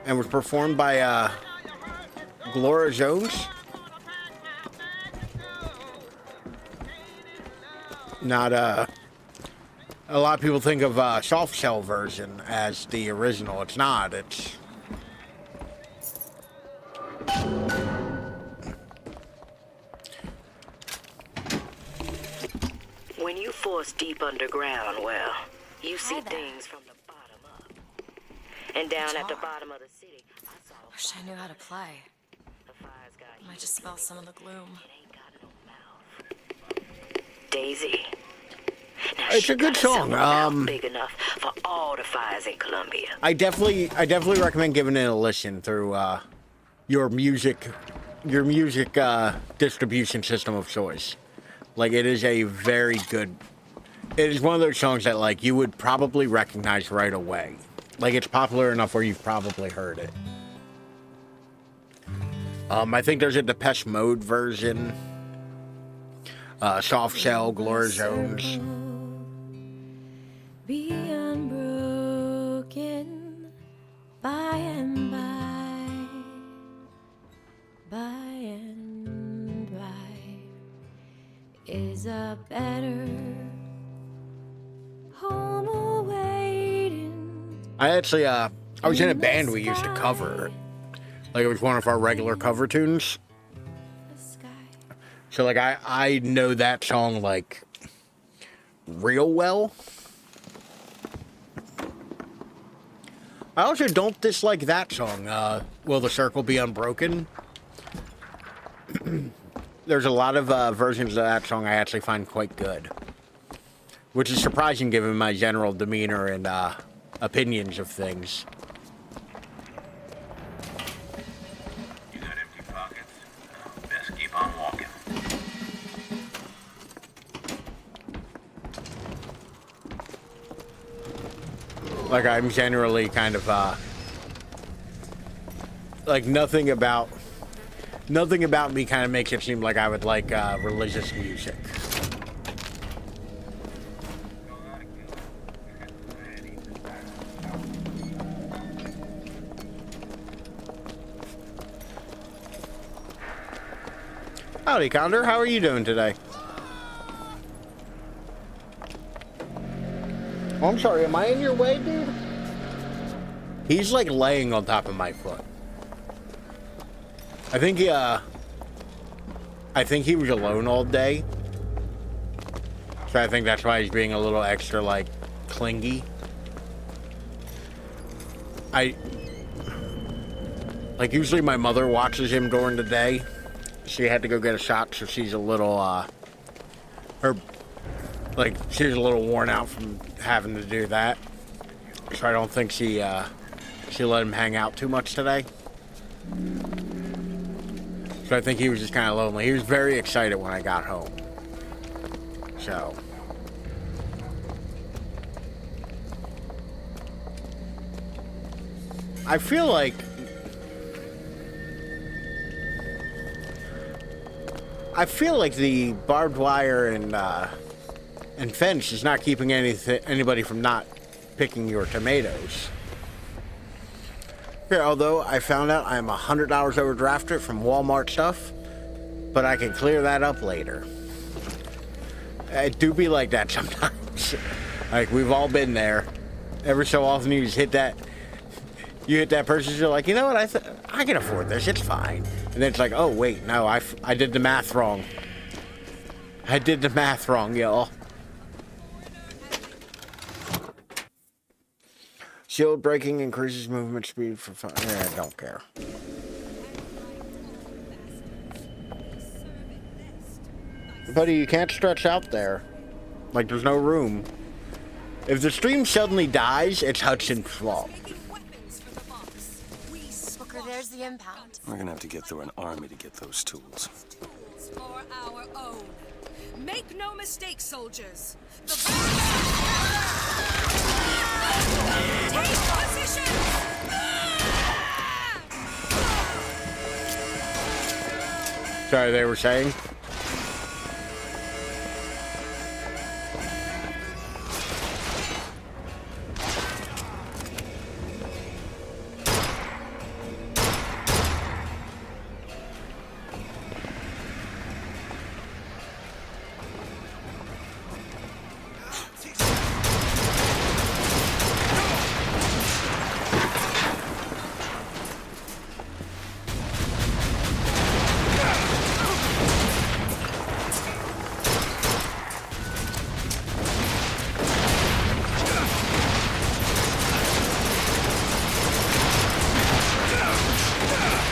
and was performed by Gloria Jones. Not A lot of people think of soft shell version as the original. It's not. It's When you force deep underground, well, you see things from the bottom up. And down at the bottom of the city, I saw. Wish I knew how to play. I might just spell some of the gloom. Daisy. Now it's a good song. Big enough for all the fires in Columbia. I definitely recommend giving it a listen through your music distribution system of choice. Like, it is a very good. It is one of those songs that, like, you would probably recognize right away. Like, it's popular enough where you've probably heard it. I think there's a Depeche Mode version. Soft Shell, Gloria Jones. Be unbroken by and by, by and by is a better home awaiting. I was in a band we used to cover. Like, it was one of our regular cover tunes. So, like, I know that song, like, real well. I also don't dislike that song, Will the Circle Be Unbroken? There's a lot of versions of that song I actually find quite good. Which is surprising given my general demeanor and opinions of things. You got empty pockets? Best keep on walking. Like, I'm generally kind of, like, nothing about me kind of makes it seem like I would like, religious music. Howdy, Condor. How are you doing today? Oh, I'm sorry. Am I in your way, dude? He's, like, laying on top of my foot. I think he was alone all day. So I think that's why he's being a little extra, like, clingy. Like, usually my mother watches him during the day. She had to go get a shot, so she's a little, she's a little worn out from having to do that. So I don't think she let him hang out too much today. So I think he was just kind of lonely. He was very excited when I got home. So. I feel like the barbed wire and fence is not keeping anybody from not picking your tomatoes. Here, although I found out I'm $100 overdrafted from Walmart stuff, but I can clear that up later. It do be like that sometimes. Like, we've all been there. Every so often you just hit that person, you're like, you know what, I can afford this, it's fine. And then it's like, oh wait, no, I did the math wrong. I did the math wrong, y'all. Shield breaking increases movement speed for fun. I don't care. Buddy, you can't stretch out there. Like, there's no room. If the stream suddenly dies, it's Hudson's fault. Booker, there's the impound. We're gonna have to get through an army to get those tools. For our own. Make no mistake, soldiers. Take position! Sorry, they were saying?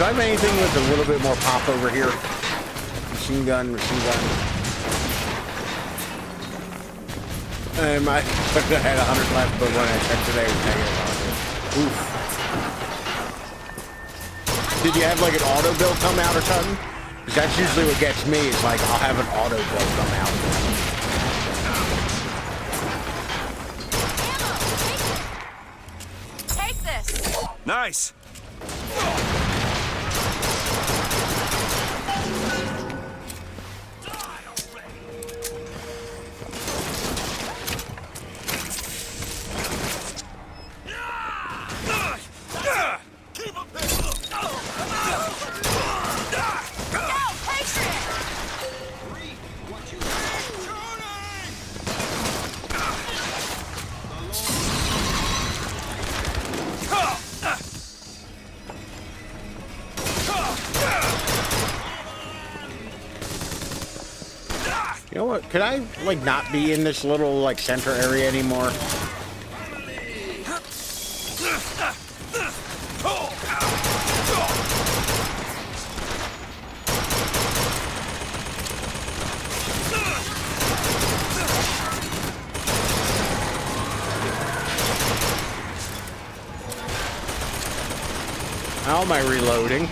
I have anything with a little bit more pop over here? Machine gun, machine gun. I had 100 left, but when I checked today, it was negative. Oof. Did you have like an auto bill come out or something? Because that's usually what gets me. It's like I'll have an auto bill come out. Take this. Nice. You know what? Could I, like, not be in this little, like, center area anymore? How am I reloading?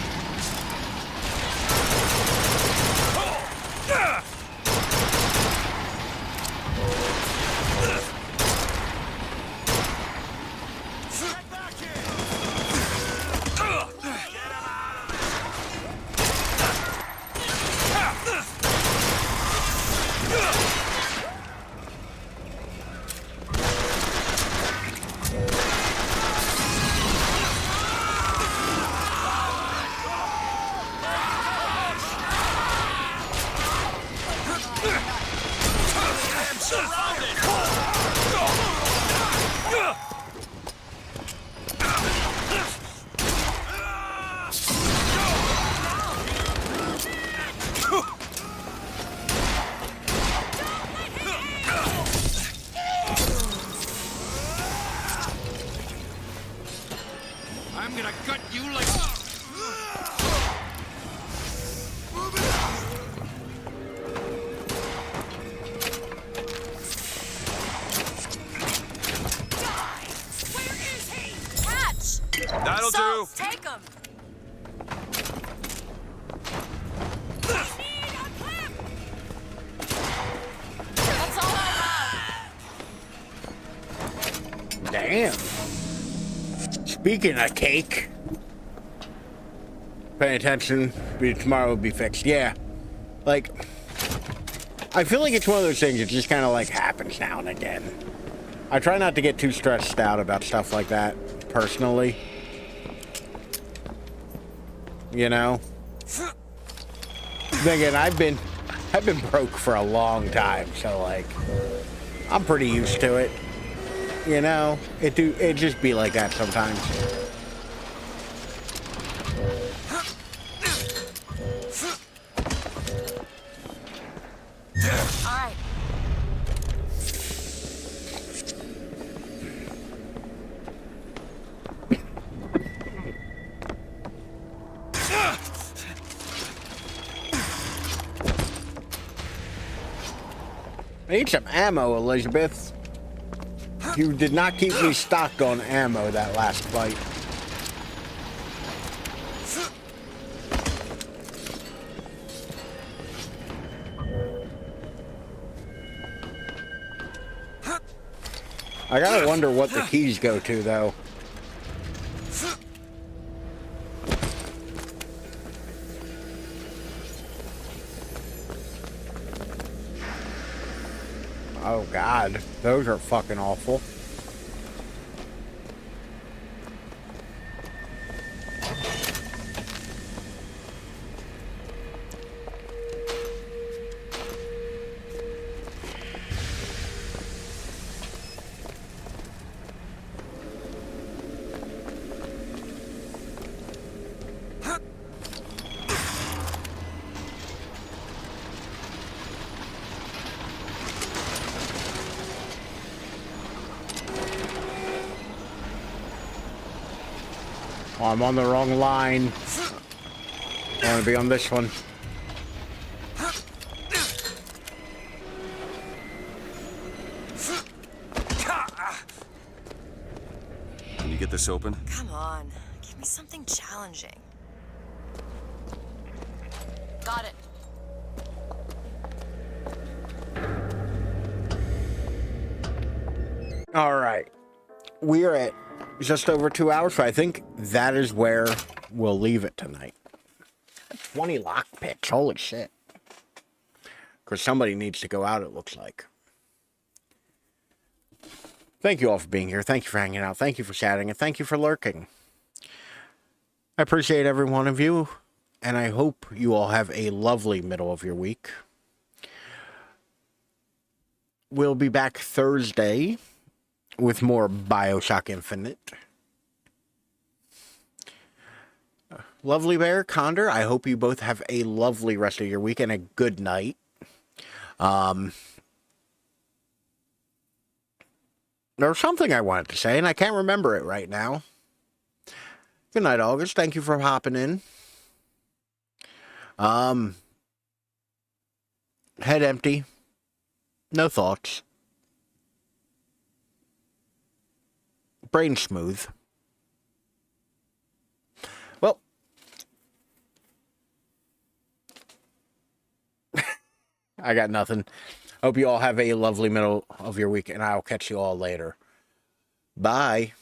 I'm gonna gut you like... That'll do. Take him. That's all I have. Damn. Speaking of cake. Pay attention. Tomorrow will be fixed. Yeah. Like, I feel like it's one of those things that just kind of like happens now and again. I try not to get too stressed out about stuff like that, personally. You know? Then again, I've been broke for a long time, so like, I'm pretty used to it. You know? It just be like that sometimes. All right. I need some ammo, Elizabeth. You did not keep me stocked on ammo that last fight. I gotta wonder what the keys go to, though. Oh God, those are fucking awful. Oh, I'm on the wrong line. I want to be on this one. Can you get this open? Come on, give me something challenging. Got it. All right. We are at just over 2 hours, so I think that is where we'll leave it tonight. 20 lockpicks, holy shit. Because somebody needs to go out, it looks like. Thank you all for being here. Thank you for hanging out. Thank you for chatting. And thank you for lurking. I appreciate every one of you. And I hope you all have a lovely middle of your week. We'll be back Thursday with more Bioshock Infinite. Lovely Bear, Condor, I hope you both have a lovely rest of your week and a good night. There was something I wanted to say, and I can't remember it right now. Good night, August. Thank you for hopping in. Head empty. No thoughts. Brain smooth. Well, I got nothing. Hope you all have a lovely middle of your week, and I'll catch you all later. Bye.